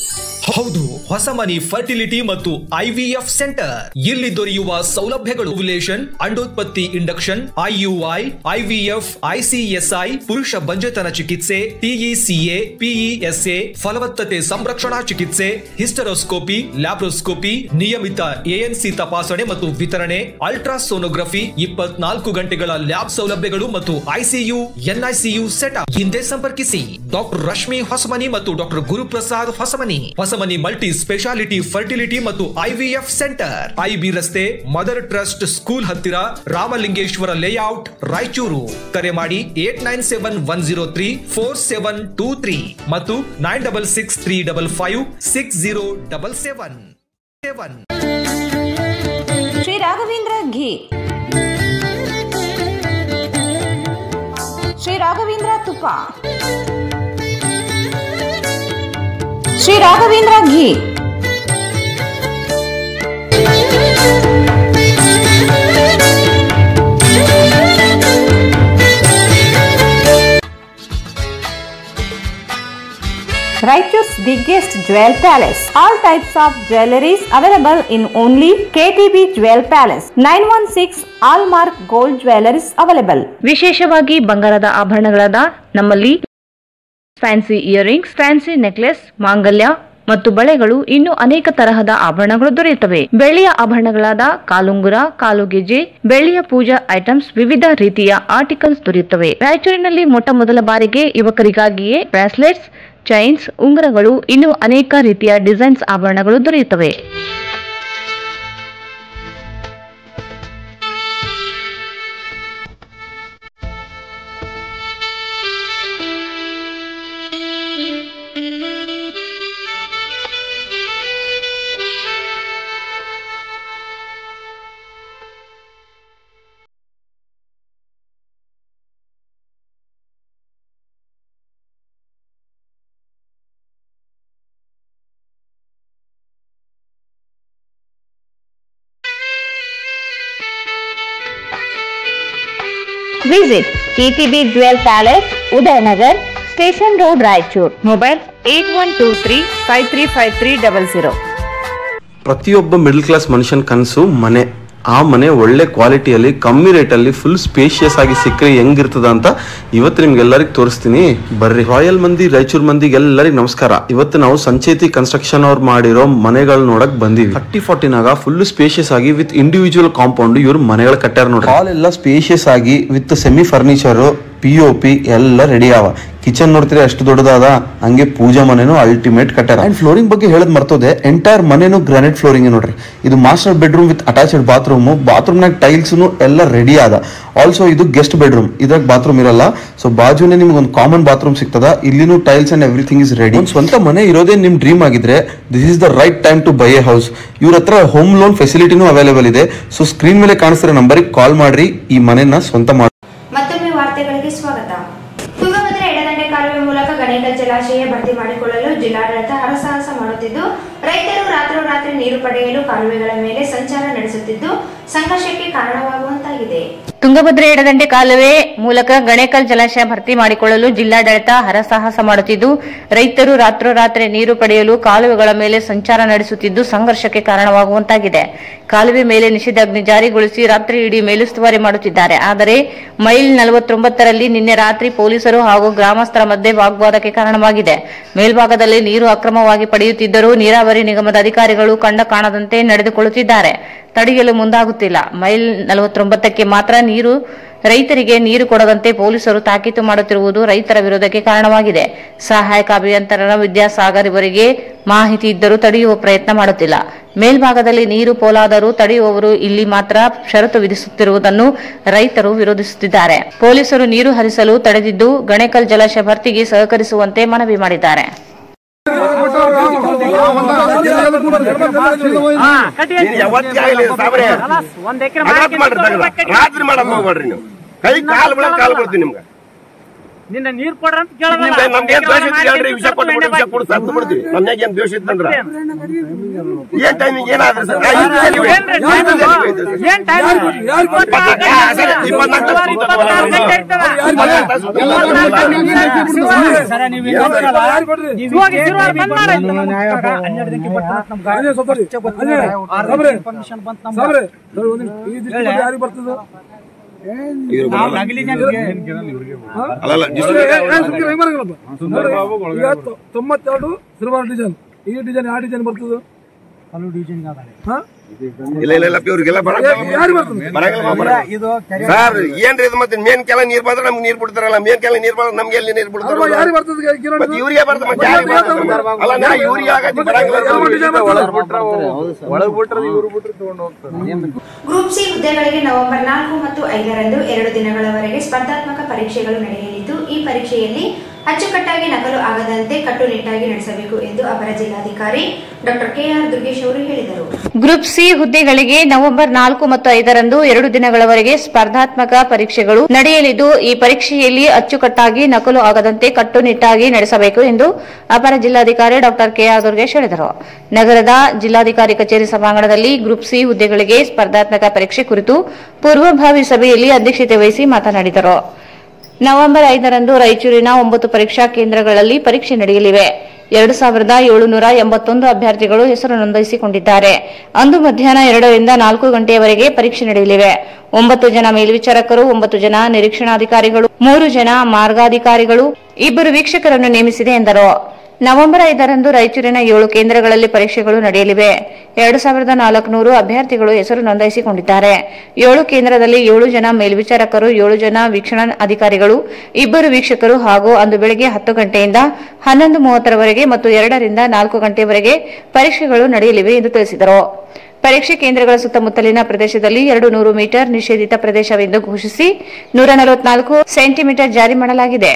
ಹೌದು, ಹೊಸಮನಿ ಫರ್ಟಿಲಿಟಿ ಮತ್ತು IVF ಸೆಂಟರ್. ಇಲ್ಲಿ ದೊರೆಯುವ ಸೌಲಭ್ಯಗಳು: ಓವ್ಯುಲೇಷನ್, ಅಂಡೋತ್ಪತ್ತಿ, ಇಂಡಕ್ಷನ್, IUI, IVF, ICSI, ಪುರುಷ ಬಂಜೆತನ ಚಿಕಿತ್ಸೆ, TECA, PESA, ಫಲವತ್ತತೆ ಸಂರಕ್ಷಣಾ ಚಿಕಿತ್ಸೆ, ಹಿಸ್ಟರೋಸ್ಕೋಪಿ, ಲ್ಯಾಬ್ರೋಸ್ಕೋಪಿ, ನಿಯಮಿತ ANC ತಪಾಸಣೆ ಮತ್ತು ವಿತರಣೆ, ಅಲ್ಟ್ರಾಸೋನೋಗ್ರಫಿ, 24 ಗಂಟೆಗಳ ಲ್ಯಾಬ್ ಸೌಲಭ್ಯಗಳು ಮತ್ತು ICU, NICU ಸೆಟಪ್. ಹಿಂದೆ ಸಂಪರ್ಕಿಸಿ ಡಾಕ್ಟರ್ ರಶ್ಮಿ ಹೊಸಮನಿ ಮತ್ತು doctor Guruprasad Hosamani. Hosamani multi speciality fertility ಮತ್ತು IVF ಸೆಂಟರ್, IB ರಸ್ತೆ, ಮದರ್ ಟ್ರಸ್ಟ್ ಸ್ಕೂಲ್ ಹತ್ತಿರ, ರಾಮಲಿಂಗೇಶ್ವರ ಲೇಔಟ್, ರಾಯಚೂರು. ಕರೆ ಮಾಡಿ 8971034723 ಮತ್ತು 9663556077. ಶ್ರೀ ರಾಘವೇಂದ್ರ ಘೀ, ಶ್ರೀ ರಾಘವೇಂದ್ರ ತುಪ್ಪ, ಶ್ರೀ ರಾಘವೇಂದ್ರ ಘೀ. Raichur's biggest jewel palace. All types of jewelries available in only KTB Jewel Palace. 916 Allmark Gold Jewelries available. ವಿಶೇಷವಾಗಿ ಬಂಗಾರದ ಆಭರಣಗಳಾದ ನಮ್ಮಲ್ಲಿ ಫ್ಯಾನ್ಸಿ ಇಯರಿಂಗ್ಸ್, ಫ್ಯಾನ್ಸಿ ನೆಕ್ಲೆಸ್, ಮಾಂಗಲ್ಯ ಮತ್ತು ಬಳೆಗಳು, ಇನ್ನು ಅನೇಕ ತರಹದ ಆಭರಣಗಳು ದೊರೆಯುತ್ತವೆ. ಬೆಳ್ಳಿಯ ಆಭರಣಗಳಾದ ಕಾಲುಂಗುರ, ಕಾಲುಗೆಜೆ, ಬೆಳ್ಳಿಯ ಪೂಜಾ ಐಟಮ್ಸ್, ವಿವಿಧ ರೀತಿಯ ಆರ್ಟಿಕಲ್ಸ್ ದೊರೆಯುತ್ತವೆ. ರಾಯಚೂರಿನಲ್ಲಿ ಮೊಟ್ಟ ಮೊದಲ ಬಾರಿಗೆ ಯುವಕರಿಗಾಗಿಯೇ ಬ್ರಾಸ್ಲೆಟ್ಸ್, ಚೈನ್ಸ್, ಉಂಗುರಗಳು, ಇನ್ನು ಅನೇಕ ರೀತಿಯ ಡಿಸೈನ್ಸ್ ಆಭರಣಗಳು ದೊರೆಯುತ್ತವೆ. Visit KTB Jewel Palace, Udayanagar, Station Road, Raichur. Mobile 8123535300. ಪ್ರತಿಯೊಬ್ಬ ಮಿಡಲ್ ಕ್ಲಾಸ್ ಮನುಷ್ಯನ ಕನಸು ಮನೆ. ಆ ಮನೆ ಒಳ್ಳೆ ಕ್ವಾಲಿಟಿಯಲ್ಲಿ ಕಮ್ಮಿ ರೇಟಲ್ಲಿ ಫುಲ್ ಸ್ಪೇಷಿಯಸ್ ಆಗಿ ಸಿಕ್ಕರೆ ಹೆಂಗಿರ್ತದ ಅಂತ ಇವತ್ತು ನಿಮ್ಗೆಲ್ಲರಿಗೂ ತೋರಿಸ್ತೀನಿ. ಬರ್ರಿ. ರಾಯಲ್ ಮಂದಿ, ರಾಯಚೂರ್ ಮಂದಿಗೆ ಎಲ್ಲರಿಗೂ ನಮಸ್ಕಾರ. ಇವತ್ತು ನಾವು ಸಂಚೇತಿ ಕನ್ಸ್ಟ್ರಕ್ಷನ್ ಅವ್ರು ಮಾಡಿರೋ ಮನೆಗಳು ನೋಡಕ್ ಬಂದಿವಿ. 30-40 ಫುಲ್ ಸ್ಪೇಷಿಯಸ್ ಆಗಿ ವಿತ್ ಇಂಡಿವಿಜುವಲ್ ಕಾಂಪೌಂಡ್ ಇವ್ರು ಮನೆಗಳು ಕಟ್ಟಾರ ನೋಡ್ರಿ. ಹಾಲ್ ಎಲ್ಲ ಸ್ಪೇಷಿಯಸ್ ಆಗಿ ವಿತ್ ಸೆಮಿ ಫರ್ನಿಚರ್, POP ಎಲ್ಲ ರೆಡಿ ಆವ. ಕಿಚನ್ ನೋಡ್ತೀರಿ ಎಷ್ಟು ದೊಡ್ಡದಾದ, ಹಂಗೆ ಪೂಜಾ ಮನೆನೂ ಅಲ್ಟಿಮೇಟ್ ಕಟ್ಟಾರ. ಅಂಡ್ ಫ್ಲೋರಿಂಗ್ ಬಗ್ಗೆ ಹೇಳದ್ ಮರ್ತೋದೆ, ಎಂಟೈರ್ ಮನೆನೂ ಗ್ರಾನೈಟ್ ಫ್ಲೋರಿಂಗ್ ನೋಡ್ರಿ. ಇದು master bedroom with attached bathroom. ಬಾತ್ರೂಮ್ನಾಗ ಟೈಲ್ಸ್ ಎಲ್ಲ ರೆಡಿ ಆದ. ಆಲ್ಸೋ ಇದು ಗೆಸ್ಟ್ ಬೆಡ್ರೂಮ್, ಇದ್ರಾಗ ಬಾತ್ರೂಮ್ ಇರಲ್ಲ. ಸೊ ಬಾಜುನೇ ನಿಮ್ಗೆ ಒಂದು ಕಾಮನ್ ಬಾತ್ರೂಮ್ ಸಿಗ್ತದ. ಇಲ್ಲಿನೂ tiles and everything is ready. ಒಂದು ಸ್ವಂತ ಮನೆ ಇರೋದೇ ನಿಮ್ ಡ್ರೀಮ್ ಆಗಿದ್ರೆ this is the right time to buy a house. ಇವ್ರ ಹತ್ರ ಹೋಮ್ ಲೋನ್ ಫೆಸಿಲಿಟಿನೂ ಅವೈಲೇಬಲ್ ಇದೆ. ಸೊ ಸ್ಕ್ರೀನ್ ಮೇಲೆ ಕಾಣಿಸ್ತಿರೋ ನಂಬರಿಗೆ ಕಾಲ್ ಮಾಡ್ರಿ, ಈ ಮನೆನ ಸ್ವಂತ ಮಾಡಿ. ಮತ್ತೊಮ್ಮೆ ವಾರ್ತೆಗಳಿಗೆ ಸ್ವಾಗತ. ತುಂಗಭದ್ರಾ ಎಡದಂಡೆ ಕಾಲುವೆ ಮೂಲಕ ಗಣೇಕಲ್ ಜಲಾಶಯ ಭರ್ತಿ ಮಾಡಿಕೊಳ್ಳಲು ಜಿಲ್ಲಾಡಳಿತ ಹರಸಾಹಸ ಮಾಡುತ್ತಿದ್ದು ರೈತರು ರಾತ್ರೋರಾತ್ರಿ ನೀರು ಪಡೆಯಲು ಕಾಲುವೆಗಳ ಮೇಲೆ ಸಂಚಾರ ನಡೆಸುತ್ತಿದ್ದು ಸಂಘರ್ಷಕ್ಕೆ ಕಾರಣವಾಗುವಂತಾಗಿದೆ. ತುಂಗಭದ್ರಾ ಎಡದಂಡೆ ಕಾಲುವೆ ಮೂಲಕ ಗಣೇಕಲ್ ಜಲಾಶಯ ಭರ್ತಿ ಮಾಡಿಕೊಳ್ಳಲು ಜಿಲ್ಲಾಡಳಿತ ಹರಸಾಹಸ ಮಾಡುತ್ತಿದ್ದು ರೈತರು ರಾತ್ರೋರಾತ್ರಿ ನೀರು ಪಡೆಯಲು ಕಾಲುವೆಗಳ ಮೇಲೆ ಸಂಚಾರ ನಡೆಸುತ್ತಿದ್ದು ಸಂಘರ್ಷಕ್ಕೆ ಕಾರಣವಾಗುವಂತಾಗಿದೆ. ಕಾಲುವೆ ಮೇಲೆ ನಿಷೇಧಾಜ್ಞೆ ಜಾರಿಗೊಳಿಸಿ ರಾತ್ರಿ ಇಡೀ ಮೇಲುಸ್ತುವಾರಿ ಮಾಡುತ್ತಿದ್ದಾರೆ. ಆದರೆ ಮೈಲ್ 49ರಲ್ಲಿ ನಿನ್ನೆ ರಾತ್ರಿ ಪೊಲೀಸರು ಹಾಗೂ ಗ್ರಾಮಸ್ಥರ ಮಧ್ಯೆ ವಾಗ್ವಾದಕ್ಕೆ ಕಾರಣವಾಗಿದೆ. ಮೇಲ್ಭಾಗದಲ್ಲಿ ನೀರು ಅಕ್ರಮವಾಗಿ ಪಡೆಯುತ್ತಿದ್ದರೂ ನೀರಾವರಿ ನಿಗಮದ ಅಧಿಕಾರಿಗಳು ಕಂಡ ಕಾಣದಂತೆ ನಡೆದುಕೊಳ್ಳುತ್ತಿದ್ದಾರೆ. ತಡೆಯಲು ಮುಂದಾಗುತ್ತಿಲ್ಲ. ಮೈಲ್ 49ಕ್ಕೆ ಮಾತ್ರ ರೈತರಿಗೆ ನೀರು ಕೊಡದಂತೆ ಪೊಲೀಸರು ತಾಕೀತು ಮಾಡುತ್ತಿರುವುದು ರೈತರ ವಿರೋಧಕ್ಕೆ ಕಾರಣವಾಗಿದೆ. ಸಹಾಯಕ ಅಭಿಯಂತರ ವಿದ್ಯಾಸಾಗರ್ ಇವರಿಗೆ ಮಾಹಿತಿ ಇದ್ದರೂ ತಡೆಯುವ ಪ್ರಯತ್ನ ಮಾಡುತ್ತಿಲ್ಲ. ಮೇಲ್ಭಾಗದಲ್ಲಿ ನೀರು ಪೋಲಾದರೂ ತಡೆಯುವವರು ಇಲ್ಲಿ ಮಾತ್ರ ಷರತ್ತು ವಿಧಿಸುತ್ತಿರುವುದನ್ನು ರೈತರು ವಿರೋಧಿಸುತ್ತಿದ್ದಾರೆ. ಪೊಲೀಸರು ನೀರು ಹರಿಸಲು ತಡೆದಿದ್ದು ಗಣೇಕಲ್ ಜಲಾಶಯ ಭರ್ತಿಗೆ ಸಹಕರಿಸುವಂತೆ ಮನವಿ ಮಾಡಿದ್ದಾರೆ. ರಾತ್ರಿ ಮಾಡಕ್ ಹೋಗ್ಬೇಡ್ರಿ ನೀವು. ಕೈ ಕಾಲ್ ಬಿಡ್ತೀನಿ ನಿಮ್ಗೆ. ನಿನ್ನ ನೀರ್ ಕೊಡ್ರ ಅಂತ ನಮ್ಗೆ ಏನ್ ದ್ವೇಷ ಇತ್ತು ಹೇಳ್ರಿ, ವಿಷ ಕೊಟ್ಟು ವಿಷ ಕೊಡು ಸತ್ತು ಬಿಡ್ತೀವಿ. ನಮ್ಗೆ ಏನ್ ದ್ವೇಷ ಇತ್ತಂದ್ರ ಏನ್ ಟೈಮಿಂಗ್ ಏನಾದ್ರೆ ಸರ್ ತೊಂಬತ್ತೆರಡು ಸಿಲ್ವರ್ ಡಿಸೈನ್. ಈ ಡಿಸೈನ್ ಯಾವ ಡಿಸೈನ್ ಬರ್ತದೆ? ಇಲ್ಲ ಇಲ್ಲ ಇವ್ರಿಗೆಲ್ಲ ಸರ್ ಏನ್ರಿ ಇದು ಮತ್ತೆ ಮೇನ್ ಕೆಲ ನೀರ್ ಬಂದ್ರೆ ನಮ್ಗೆ ನೀರ್ ಬಿಡ್ತಾರಲ್ಲ, ಮೇನ್ ಕೆಲ ನೀರ್ ಬಂದ್ರೆ ನಮ್ಗೆ ಎಲ್ಲಿ ನೀರ್ ಬಿಡ್ತಾರ? ಇವ್ರಿಗೆ ಬರ್ತದೆ ಅಲ್ಲ ನಾ ಇವ್ರಿಗೆ ಆಗತ್ತೆ ಗ್ರೂಪ್ ಸಿ ಹುದ್ದೆಗಳಿಗೆ ನವೆಂಬರ್ 4 ಮತ್ತು 5ರಂದು 2 ದಿನಗಳವರೆಗೆ ಸ್ಪರ್ಧಾತ್ಮಕ ಪರೀಕ್ಷೆಗಳು ನಡೆಯಲಿದ್ದು ಈ ಪರೀಕ್ಷೆಯಲ್ಲಿ ಅಚ್ಚುಕಟ್ಟಾಗಿ ನಕಲು ಆಗದಂತೆ ಕಟ್ಟುನಿಟ್ಟಾಗಿ ನಡೆಸಬೇಕು ಎಂದು ಅಪರ ಜಿಲ್ಲಾಧಿಕಾರಿ ಡಾಕ್ಟರ್ ಕೆಆರ್ ದುರ್ಗೇಶ್ ಅವರು ಹೇಳಿದರು. ಗ್ರೂಪ್ ಸಿ ಹುದ್ದೆಗಳಿಗೆ ನವೆಂಬರ್ 4 ಮತ್ತು 5ರಂದು 2 ದಿನಗಳವರೆಗೆ ಸ್ಪರ್ಧಾತ್ಮಕ ಪರೀಕ್ಷೆಗಳು ನಡೆಯಲಿದ್ದು ಈ ಪರೀಕ್ಷೆಯಲ್ಲಿ ಅಚ್ಚುಕಟ್ಟಾಗಿ ನಕಲು ಆಗದಂತೆ ಕಟ್ಟುನಿಟ್ಟಾಗಿ ನಡೆಸಬೇಕು ಎಂದು ಅಪರ ಜಿಲ್ಲಾಧಿಕಾರಿ ಡಾಕ್ಟರ್ ಕೆಆರ್ ದುರ್ಗೇಶ್ ಹೇಳಿದರು. ನಗರದ ಜಿಲ್ಲಾಧಿಕಾರಿ ಕಚೇರಿ ಸಭಾಂಗಣದಲ್ಲಿ ಗ್ರೂಪ್ ಸಿ ಹುದ್ದೆಗಳಿಗೆ ಸ್ಪರ್ಧಾತ್ಮಕ ಪರೀಕ್ಷೆ ಕುರಿತು ಪೂರ್ವಭಾವಿ ಸಭೆಯಲ್ಲಿ ಅಧ್ಯಕ್ಷತೆ ವಹಿಸಿ ಮಾತನಾಡಿದರು. ನವೆಂಬರ್ 5ರಂದು ರಾಯಚೂರಿನ 9 ಪರೀಕ್ಷಾ ಕೇಂದ್ರಗಳಲ್ಲಿ ಪರೀಕ್ಷೆ ನಡೆಯಲಿವೆ. 2781 ಅಭ್ಯರ್ಥಿಗಳು ಹೆಸರು ನೋಂದಾಯಿಸಿಕೊಂಡಿದ್ದಾರೆ. ಅಂದು ಮಧ್ಯಾಹ್ನ 2ರಿಂದ 4 ಗಂಟೆಯವರೆಗೆ ಪರೀಕ್ಷೆ ನಡೆಯಲಿವೆ. 9 ಜನ ಮೇಲ್ವಿಚಾರಕರು, 9 ಜನ ನಿರೀಕ್ಷಣಾಧಿಕಾರಿಗಳು, 3 ಜನ ಮಾರ್ಗಾಧಿಕಾರಿಗಳು, 2 ವೀಕ್ಷಕರನ್ನು ನೇಮಿಸಿದೆ ಎಂದರು. ನವೆಂಬರ್ 5ರಂದು ರಾಯಚೂರಿನ 7 ಕೇಂದ್ರಗಳಲ್ಲಿ ಪರೀಕ್ಷೆಗಳು ನಡೆಯಲಿವೆ. 2400 ಅಭ್ಯರ್ಥಿಗಳು ಹೆಸರು ನೋಂದಾಯಿಸಿಕೊಂಡಿದ್ದಾರೆ. 7 ಕೇಂದ್ರದಲ್ಲಿ 7 ಜನ ಮೇಲ್ವಿಚಾರಕರು, 7 ಜನ ವೀಕ್ಷಣಾ ಅಧಿಕಾರಿಗಳು, 2 ವೀಕ್ಷಕರು ಹಾಗೂ ಅಂದು ಬೆಳಗ್ಗೆ 10 ಗಂಟೆಯಿಂದ 11:30ರವರೆಗೆ ಮತ್ತು 2ರಿಂದ 4 ಗಂಟೆಯವರೆಗೆ ಪರೀಕ್ಷೆಗಳು ನಡೆಯಲಿವೆ ಎಂದು ತಿಳಿಸಿದರು. ಪರೀಕ್ಷೆ ಕೇಂದ್ರಗಳ ಸುತ್ತಮುತ್ತಲಿನ ಪ್ರದೇಶದಲ್ಲಿ 200 ಮೀಟರ್ ನಿಷೇಧಿತ ಪ್ರದೇಶವೆಂದು ಘೋಷಿಸಿ 144 ಸೆಂಟಿಮೀಟರ್ ಜಾರಿ ಮಾಡಲಾಗಿದೆ.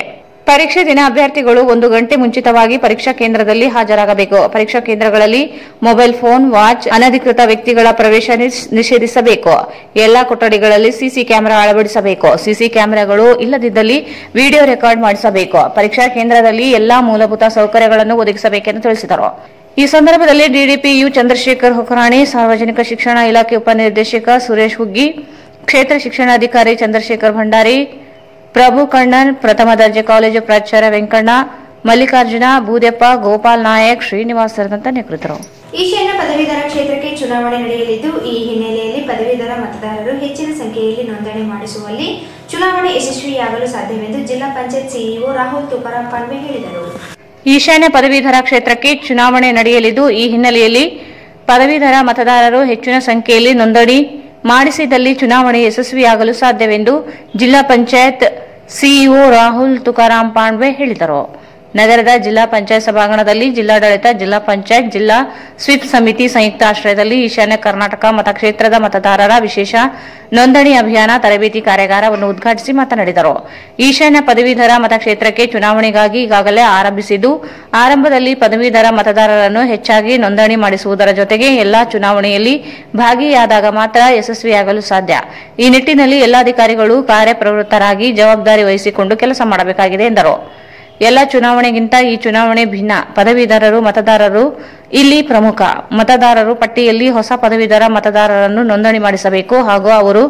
ಪರೀಕ್ಷೆ ದಿನ ಅಭ್ಯರ್ಥಿಗಳು 1 ಗಂಟೆ ಮುಂಚಿತವಾಗಿ ಪರೀಕ್ಷಾ ಕೇಂದ್ರದಲ್ಲಿ ಹಾಜರಾಗಬೇಕು. ಪರೀಕ್ಷಾ ಕೇಂದ್ರಗಳಲ್ಲಿ ಮೊಬೈಲ್ ಫೋನ್, ವಾಚ್, ಅನಧಿಕೃತ ವ್ಯಕ್ತಿಗಳ ಪ್ರವೇಶ ನಿಷೇಧಿಸಬೇಕು. ಎಲ್ಲಾ ಕೊಠಡಿಗಳಲ್ಲಿ ಸಿಸಿ ಕ್ಯಾಮೆರಾ ಅಳವಡಿಸಬೇಕು. ಸಿಸಿ ಕ್ಯಾಮೆರಾಗಳು ಇಲ್ಲದಿದ್ದಲ್ಲಿ ವಿಡಿಯೋ ರೆಕಾರ್ಡ್ ಮಾಡಿಸಬೇಕು. ಪರೀಕ್ಷಾ ಕೇಂದ್ರದಲ್ಲಿ ಎಲ್ಲಾ ಮೂಲಭೂತ ಸೌಕರ್ಯಗಳನ್ನು ಒದಗಿಸಬೇಕೆಂದು ತಿಳಿಸಿದರು. ಈ ಸಂದರ್ಭದಲ್ಲಿ ಡಿಡಿಪಿ ಯು ಚಂದ್ರಶೇಖರ್ ಹೊಕರಾಣಿ, ಸಾರ್ವಜನಿಕ ಶಿಕ್ಷಣ ಇಲಾಖೆ ಉಪನಿರ್ದೇಶಕ ಸುರೇಶ್ ಹುಗ್ಗಿ, ಕ್ಷೇತ್ರ ಶಿಕ್ಷಣಾಧಿಕಾರಿ ಚಂದ್ರಶೇಖರ್ ಭಂಡಾರಿ, ಪ್ರಭು ಕಣ್ಣನ್, ಪ್ರಥಮ ದರ್ಜೆ ಕಾಲೇಜು ಪ್ರಾಚಾರ್ಯ ವೆಂಕಣ್ಣ, ಮಲ್ಲಿಕಾರ್ಜುನ, ಬೂದೆಪ್ಪ, ಗೋಪಾಲ್ ನಾಯಕ್, ಶ್ರೀನಿವಾಸ್ ಸೇರಿದಂತೆ ಅನೇಕರಿದ್ದರು. ಈಶಾನ್ಯ ಪದವೀಧರ ಕ್ಷೇತ್ರಕ್ಕೆ ಚುನಾವಣೆ ನಡೆಯಲಿದ್ದು ಈ ಹಿನ್ನೆಲೆಯಲ್ಲಿ ಪದವೀಧರ ಮತದಾರರು ಹೆಚ್ಚಿನ ಸಂಖ್ಯೆಯಲ್ಲಿ ನೋಂದಣಿ ಮಾಡಿಸುವಲ್ಲಿ ಚುನಾವಣೆ ಯಶಸ್ವಿಯಾಗಲು ಸಾಧ್ಯವೆಂದು ಜಿಲ್ಲಾ ಪಂಚಾಯತ್ ಸಿಇಒ ರಾಹುಲ್ ತುಕಾರಾಂ ಪಾಂಡ್ವೆ ಹೇಳಿದರು. ಈಶಾನ್ಯ ಪದವೀಧರ ಕ್ಷೇತ್ರಕ್ಕೆ ಚುನಾವಣೆ ನಡೆಯಲಿದ್ದು ಈ ಹಿನ್ನೆಲೆಯಲ್ಲಿ ಪದವೀಧರ ಮತದಾರರು ಹೆಚ್ಚಿನ ಸಂಖ್ಯೆಯಲ್ಲಿ ನೋಂದಣಿ ಮಾಡಿಸಿದಲ್ಲಿ ಚುನಾವಣೆ ಯಶಸ್ವಿಯಾಗಲು ಸಾಧ್ಯವೆಂದು ಜಿಲ್ಲಾ ಪಂಚಾಯತ್ ಸಿಇಒ ರಾಹುಲ್ ತುಕಾರಾಂ ಪಾಂಡ್ವೆ ಹೇಳಿದರು. ನಗರದ ಜಿಲ್ಲಾ ಪಂಚಾಯತ್ ಸಭಾಂಗಣದಲ್ಲಿ ಜಿಲ್ಲಾಡಳಿತ, ಜಿಲ್ಲಾ ಪಂಚಾಯತ್, ಜಿಲ್ಲಾ ಸ್ವೀಪ್ ಸಮಿತಿ ಸಂಯುಕ್ತ ಆಶ್ರಯದಲ್ಲಿ ಈಶಾನ್ಯ ಕರ್ನಾಟಕ ಮತಕ್ಷೇತ್ರದ ಮತದಾರರ ವಿಶೇಷ ನೋಂದಣಿ ಅಭಿಯಾನ ತರಬೇತಿ ಕಾರ್ಯಾಗಾರವನ್ನು ಉದ್ಘಾಟಿಸಿ ಮಾತನಾಡಿದರು. ಈಶಾನ್ಯ ಪದವೀಧರ ಮತಕ್ಷೇತ್ರಕ್ಕೆ ಚುನಾವಣೆಗಾಗಿ ಈಗಾಗಲೇ ಆರಂಭಿಸಿದ್ದು ಆರಂಭದಲ್ಲಿ ಪದವೀಧರ ಮತದಾರರನ್ನು ಹೆಚ್ಚಾಗಿ ನೋಂದಣಿ ಮಾಡಿಸುವುದರ ಜೊತೆಗೆ ಎಲ್ಲಾ ಚುನಾವಣೆಯಲ್ಲಿ ಭಾಗಿಯಾದಾಗ ಮಾತ್ರ ಯಶಸ್ವಿಯಾಗಲು ಸಾಧ್ಯ. ಈ ನಿಟ್ಟಿನಲ್ಲಿ ಎಲ್ಲಾ ಅಧಿಕಾರಿಗಳು ಕಾರ್ಯಪ್ರವೃತ್ತರಾಗಿ ಜವಾಬ್ದಾರಿ ವಹಿಸಿಕೊಂಡು ಕೆಲಸ ಮಾಡಬೇಕಾಗಿದೆ ಎಂದರು. ಎಲ್ಲ ಚುನಾವಣೆಗಿಂತ ಈ ಚುನಾವಣೆ ಭಿನ್ನ. ಪದವೀಧರರು ಮತದಾರರು ಇಲ್ಲಿ ಪ್ರಮುಖ. ಮತದಾರರು ಪಟ್ಟಿಯಲ್ಲಿ ಹೊಸ ಪದವೀಧರ ಮತದಾರರನ್ನು ನೋಂದಣಿ ಮಾಡಿಸಬೇಕು ಹಾಗೂ ಅವರು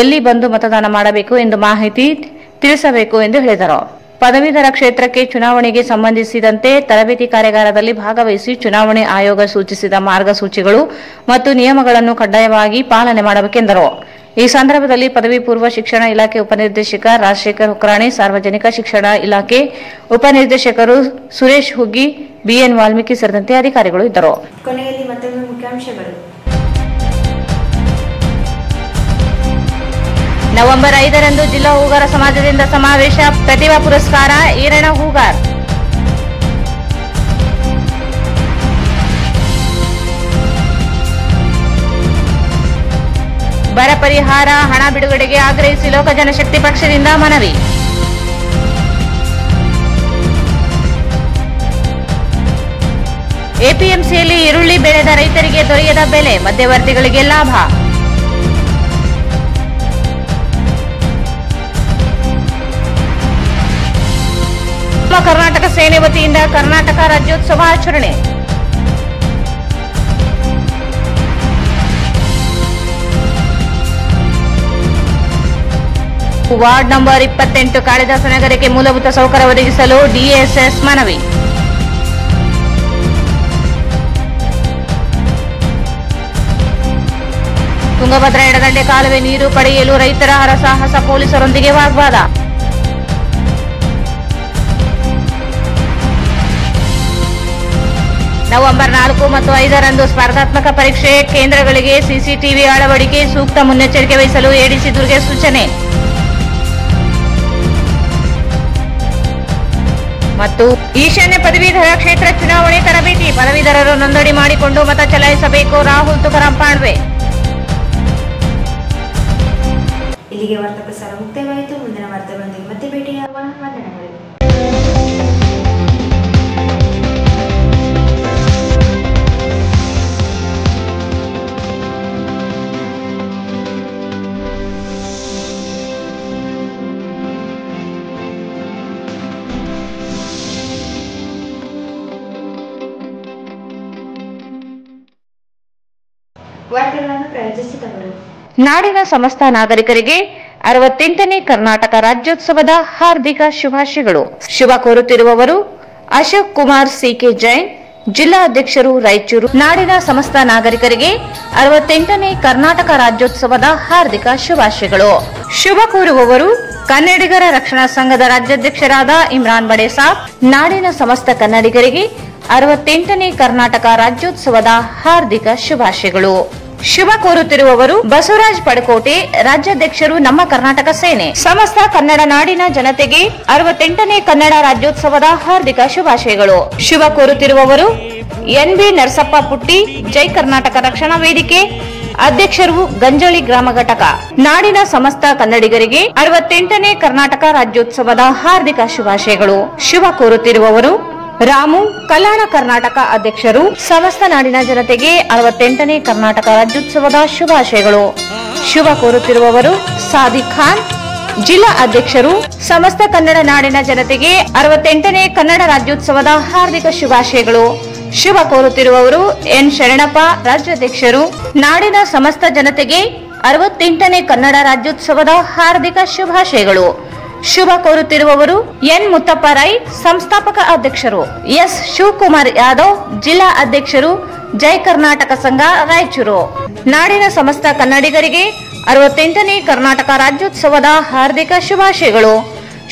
ಎಲ್ಲಿ ಬಂದು ಮತದಾನ ಮಾಡಬೇಕು ಎಂದು ಮಾಹಿತಿ ತಿಳಿಸಬೇಕು ಎಂದು ಹೇಳಿದರು. ಪದವೀಧರ ಕ್ಷೇತ್ರಕ್ಕೆ ಚುನಾವಣೆಗೆ ಸಂಬಂಧಿಸಿದಂತೆ ತರಬೇತಿ ಕಾರ್ಯಾಗಾರದಲ್ಲಿ ಭಾಗವಹಿಸಿ ಚುನಾವಣೆ ಆಯೋಗ ಸೂಚಿಸಿದ ಮಾರ್ಗಸೂಚಿಗಳು ಮತ್ತು ನಿಯಮಗಳನ್ನು ಕಡ್ಡಾಯವಾಗಿ ಪಾಲನೆ ಮಾಡಬೇಕೆಂದರು. ಈ ಸಂದರ್ಭದಲ್ಲಿ ಪದವಿ ಪೂರ್ವ ಶಿಕ್ಷಣ ಇಲಾಖೆ ಉಪನಿರ್ದೇಶಕ ರಾಜಶೇಖರ್ ಹುಕ್ರಾಣಿ, ಸಾರ್ವಜನಿಕ ಶಿಕ್ಷಣ ಇಲಾಖೆ ಉಪನಿರ್ದೇಶಕರು ಸುರೇಶ್ ಹುಗ್ಗಿ, ಬಿಎನ್ ವಾಲ್ಮೀಕಿ ಸೇರಿದಂತೆ ಅಧಿಕಾರಿಗಳು ಇದ್ದರು. ಕೊನೆಯಲ್ಲಿ ಮತ್ತೊಮ್ಮೆ ಮುಖ್ಯಾಂಶಗಳು. ನವೆಂಬರ್ 5ರಂದು ಜಿಲ್ಲಾ ಹೂಗಾರ ಸಮಾಜದಿಂದ ಸಮಾವೇಶ, ಪ್ರತಿಭಾ ಪುರಸ್ಕಾರ ಈರಣ್ಣ ಹೂಗಾರ್. ಬರ ಪರಿಹಾರ ಹಣ ಬಿಡುಗಡೆಗೆ ಆಗ್ರಹಿಸಿ ಲೋಕ ಜನಶಕ್ತಿ ಪಕ್ಷದಿಂದ ಮನವಿ. ಎಪಿಎಂಸಿಯಲ್ಲಿ ಈರುಳ್ಳಿ ಬೆಳೆದ ರೈತರಿಗೆ ದೊರೆಯದ ಬೆಲೆ, ಮಧ್ಯವರ್ತಿಗಳಿಗೆ ಲಾಭ. ಕರ್ನಾಟಕ ಸೇನೆ ವತಿಯಿಂದ ಕರ್ನಾಟಕ ರಾಜ್ಯೋತ್ಸವ ಆಚರಣೆ. ವಾರ್ಡ್ ನಂಬರ್ 28 ಕಾಳಿದಾಸ ನಗರಕ್ಕೆ ಮೂಲಭೂತ ಸೌಕರ್ಯ ಒದಗಿಸಲು ಡಿಎಸ್ಎಸ್ ಮನವಿ. ತುಂಗಭದ್ರಾ ಎಡದಂಡೆ ಕಾಲುವೆ ನೀರು ಪಡೆಯಲು ರೈತರ ಹರಸಾಹಸ, ಪೊಲೀಸರೊಂದಿಗೆ ವಾಗ್ವಾದ. ನವೆಂಬರ್ 4 ಮತ್ತು 5ರಂದು ಸ್ಪರ್ಧಾತ್ಮಕ ಪರೀಕ್ಷೆ ಕೇಂದ್ರಗಳಿಗೆ ಸಿಸಿಟಿವಿ ಅಳವಡಿಕೆ, ಸೂಕ್ತ ಮುನ್ನೆಚ್ಚರಿಕೆ ವಹಿಸಲು ಎಡಿಸಿ ದುರ್ಗೆ ಸೂಚನೆ. ಮತ್ತು ಈಶಾನ್ಯ ಪದವೀಧರ ಕ್ಷೇತ್ರ ಚುನಾವಣೆ ತರಬೇತಿ, ಪದವೀಧರರು ನೋಂದಣಿ ಮಾಡಿಕೊಂಡು ಮತ ಚಲಾಯಿಸಬೇಕು, ರಾಹುಲ್ ತುಕಾರಾಂ ಪಾಂಡ್ವೆ. ಇಲ್ಲಿಗೆ ವಾರ್ತಾ ಪ್ರಸಾರ ಮುಕ್ತಾಯವಾಯಿತು. ಮುಂದಿನ ವಾರ್ತೆಗಳೊಂದಿಗೆ ಮತ್ತೆ ಭೇಟಿಯಾಗೋಣ. ವಂದನೆಗಳು. ವಾರ್ತೆಗಳನ್ನು ಪ್ರಾಯೋಜಿಸಿದವರು ನಾಡಿನ ಸಮಸ್ತ ನಾಗರಿಕರಿಗೆ 68ನೇ ಕರ್ನಾಟಕ ರಾಜ್ಯೋತ್ಸವದ ಹಾರ್ದಿಕ ಶುಭಾಶಯಗಳು. ಶುಭ ಕೋರುತ್ತಿರುವವರು ಅಶೋಕ್ ಕುಮಾರ್ ಸಿಕೆ ಜೈನ್, ಜಿಲ್ಲಾ ಅಧ್ಯಕ್ಷರು, ರಾಯಚೂರು. ನಾಡಿನ ಸಮಸ್ತ ನಾಗರಿಕರಿಗೆ 68ನೇ ಕರ್ನಾಟಕ ರಾಜ್ಯೋತ್ಸವದ ಹಾರ್ದಿಕ ಶುಭಾಶಯಗಳು. ಶುಭ ಕೋರುವವರು ಕನ್ನಡಿಗರ ರಕ್ಷಣಾ ಸಂಘದ ರಾಜ್ಯಾಧ್ಯಕ್ಷರಾದ ಇಮ್ರಾನ್ ಬಡೇಸಾಬ್. ನಾಡಿನ ಸಮಸ್ತ ಕನ್ನಡಿಗರಿಗೆ 68ನೇ ಕರ್ನಾಟಕ ರಾಜ್ಯೋತ್ಸವದ ಹಾರ್ದಿಕ ಶುಭಾಶಯಗಳು. ಶುಭ ಕೋರುತ್ತಿರುವವರು ಬಸವರಾಜ್ ಪಡಕೋಟೆ, ರಾಜ್ಯಾಧ್ಯಕ್ಷರು, ನಮ್ಮ ಕರ್ನಾಟಕ ಸೇನೆ. ಸಮಸ್ತ ಕನ್ನಡ ನಾಡಿನ ಜನತೆಗೆ 68ನೇ ಕನ್ನಡ ರಾಜ್ಯೋತ್ಸವದ ಹಾರ್ದಿಕ ಶುಭಾಶಯಗಳು. ಶುಭ ಕೋರುತ್ತಿರುವವರು ಎನ್ಬಿ ನರಸಪ್ಪ ಪುಟ್ಟಿ, ಜೈ ಕರ್ನಾಟಕ ರಕ್ಷಣಾ ವೇದಿಕೆ ಅಧ್ಯಕ್ಷರು, ಗಂಜೋಳಿ ಗ್ರಾಮ ಘಟಕ. ನಾಡಿನ ಸಮಸ್ತ ಕನ್ನಡಿಗರಿಗೆ 68ನೇ ಕರ್ನಾಟಕ ರಾಜ್ಯೋತ್ಸವದ ಹಾರ್ದಿಕ ಶುಭಾಶಯಗಳು. ಶುಭ ಕೋರುತ್ತಿರುವವರು ರಾಮು, ಕಲ್ಯಾಣ ಕರ್ನಾಟಕ ಅಧ್ಯಕ್ಷರು. ಸಮಸ್ತ ನಾಡಿನ ಜನತೆಗೆ 68ನೇ ಕರ್ನಾಟಕ ರಾಜ್ಯೋತ್ಸವದ ಶುಭಾಶಯಗಳು. ಶುಭ ಕೋರುತ್ತಿರುವವರು ಸಾದಿಕ್ ಖಾನ್, ಜಿಲ್ಲಾ ಅಧ್ಯಕ್ಷರು. ಸಮಸ್ತ ಕನ್ನಡ ನಾಡಿನ ಜನತೆಗೆ 68ನೇ ಕನ್ನಡ ರಾಜ್ಯೋತ್ಸವದ ಹಾರ್ದಿಕ ಶುಭಾಶಯಗಳು. ಶುಭ ಕೋರುತ್ತಿರುವವರು ಎನ್ ಶರಣಪ್ಪ, ರಾಜ್ಯಾಧ್ಯಕ್ಷರು. ನಾಡಿನ ಸಮಸ್ತ ಜನತೆಗೆ 68ನೇ ಕನ್ನಡ ರಾಜ್ಯೋತ್ಸವದ ಹಾರ್ದಿಕ ಶುಭಾಶಯಗಳು. ಶುಭ ಕೋರುತ್ತಿರುವವರು ಎನ್ ಮುತ್ತಪ್ಪ ರೈ, ಸಂಸ್ಥಾಪಕ ಅಧ್ಯಕ್ಷರು. ಎಸ್ ಶಿವಕುಮಾರ್ ಯಾದವ್, ಜಿಲ್ಲಾ ಅಧ್ಯಕ್ಷರು, ಜೈ ಕರ್ನಾಟಕ ಸಂಘ, ರಾಯಚೂರು. ನಾಡಿನ ಸಮಸ್ತ ಕನ್ನಡಿಗರಿಗೆ 68ನೇ ಕರ್ನಾಟಕ ರಾಜ್ಯೋತ್ಸವದ ಹಾರ್ದಿಕ ಶುಭಾಶಯಗಳು.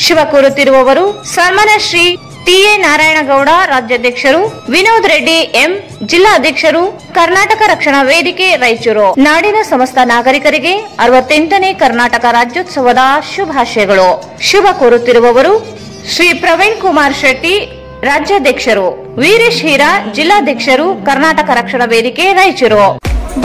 ಶುಭ ಕೋರುತ್ತಿರುವವರು ಸನ್ಮಾನ್ಯ ಶ್ರೀ ಟಿಎ ನಾರಾಯಣಗೌಡ, ರಾಜ್ಯಾಧ್ಯಕ್ಷರು. ವಿನೋದ್ ರೆಡ್ಡಿ ಎಂ, ಜಿಲ್ಲಾ ಅಧ್ಯಕ್ಷರು, ಕರ್ನಾಟಕ ರಕ್ಷಣಾ ವೇದಿಕೆ, ರಾಯಚೂರು. ನಾಡಿನ ಸಮಸ್ತ ನಾಗರಿಕರಿಗೆ 68ನೇ ಕರ್ನಾಟಕ ರಾಜ್ಯೋತ್ಸವದ ಶುಭಾಶಯಗಳು. ಶುಭ ಕೋರುತ್ತಿರುವವರು ಶ್ರೀ ಪ್ರವೀಣ್ ಕುಮಾರ್ ಶೆಟ್ಟಿ, ರಾಜ್ಯಾಧ್ಯಕ್ಷರು. ವೀರೇಶ್ ಹೀರಾ, ಜಿಲ್ಲಾಧ್ಯಕ್ಷರು, ಕರ್ನಾಟಕ ರಕ್ಷಣಾ ವೇದಿಕೆ, ರಾಯಚೂರು.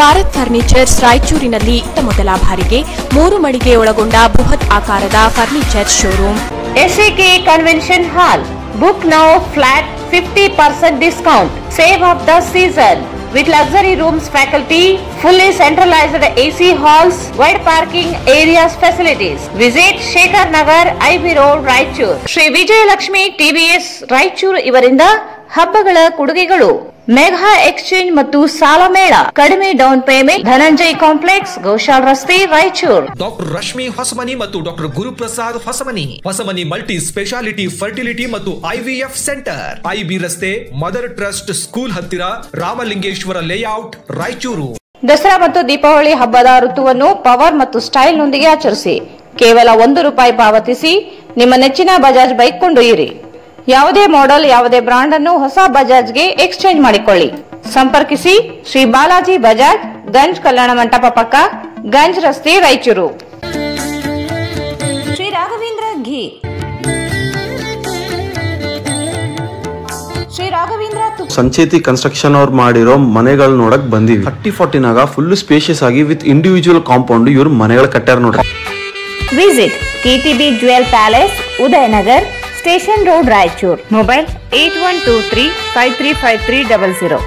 ಭಾರತ್ ಫರ್ನಿಚರ್ಸ್ ರಾಯಚೂರಿನಲ್ಲಿ ಮೊದಲ ಬಾರಿಗೆ 3 ಮಳಿಗೆ ಒಳಗೊಂಡ ಬೃಹತ್ ಆಕಾರದ furniture showroom. SAK convention hall. Book now, flat 50% discount. Save of the season. with luxury rooms, faculty, fully centralized AC halls, wide parking areas, facilities. Visit Shekhar Nagar, IB Road, Raichur. Shri Vijay Lakshmi TVS Raichur ಇವರಿಂದ ಹಬ್ಬಗಳ ಕೊಡುಗೆಗಳು, mega exchange ಮತ್ತು ಸಾಲ ಮೇಳ, ಕಡಿಮೆ down payment, Dhananjay complex, Goshal ರಸ್ತೆ, Raichur. Doctor Rashmi Hosamani ಮತ್ತು doctor Guruprasad Hosamani, Hosamani multi speciality fertility ಮತ್ತು IVF ಸೆಂಟರ್, IB ರಸ್ತೆ, ಮದರ್ ಟ್ರಸ್ಟ್ ಸ್ಕೂಲ್ ಹತ್ತಿರ, ರಾಮಲಿಂಗೇಶ್ವರ ಲೇಔಟ್, ರಾಯಚೂರು. ದಸರಾ ಮತ್ತು ದೀಪಾವಳಿ ಹಬ್ಬದ ಋತುವನ್ನು ಪವರ್ ಮತ್ತು ಸ್ಟೈಲ್ ನೊಂದಿಗೆ ಆಚರಿಸಿ. ಕೇವಲ ₹1 ಪಾವತಿಸಿ ನಿಮ್ಮ ನೆಚ್ಚಿನ ಬಜಾಜ್ ಬೈಕ್ ಕೊಂಡೊಯ್ಯಿರಿ. ಯಾವುದೇ ಮಾಡೆಲ್, ಯಾವುದೇ ಬ್ರಾಂಡ್ ಅನ್ನು ಹೊಸ ಬಜಾಜ್ಗೆ ಎಕ್ಸ್ಚೇಂಜ್ ಮಾಡಿಕೊಳ್ಳಿ. ಸಂಪರ್ಕಿಸಿ ಶ್ರೀ ಬಾಲಾಜಿ ಬಜಾಜ್, ಗಂಜ್ ಕಲ್ಯಾಣ ಮಂಟಪ ಪಕ್ಕ, ಗಂಜ್ ರಸ್ತೆ, ರಾಯಚೂರು. ಶ್ರೀ ರಾಘವೇಂದ್ರ ಘೀ, ಶ್ರೀ ರಾಘವೇಂದ್ರ ಸಂಚೇತಿ ಕನ್ಸ್ಟ್ರಕ್ಷನ್ ಅವ್ರು ಮಾಡಿರೋ ಮನೆಗಳು ನೋಡಕ್ ಬಂದಿವಿ. 30-40 ಫುಲ್ ಸ್ಪೇಷಿಯಸ್ ಆಗಿ ವಿತ್ ಇಂಡಿವಿಜುವಲ್ ಕಾಂಪೌಂಡ್ ಇವ್ರು ಮನೆಗಳು ಕಟ್ಟಾರ ನೋಡ್ರಿ. Visit KTB jewel palace, Udayanagar, station road, Raichur. Mobile 8123535300.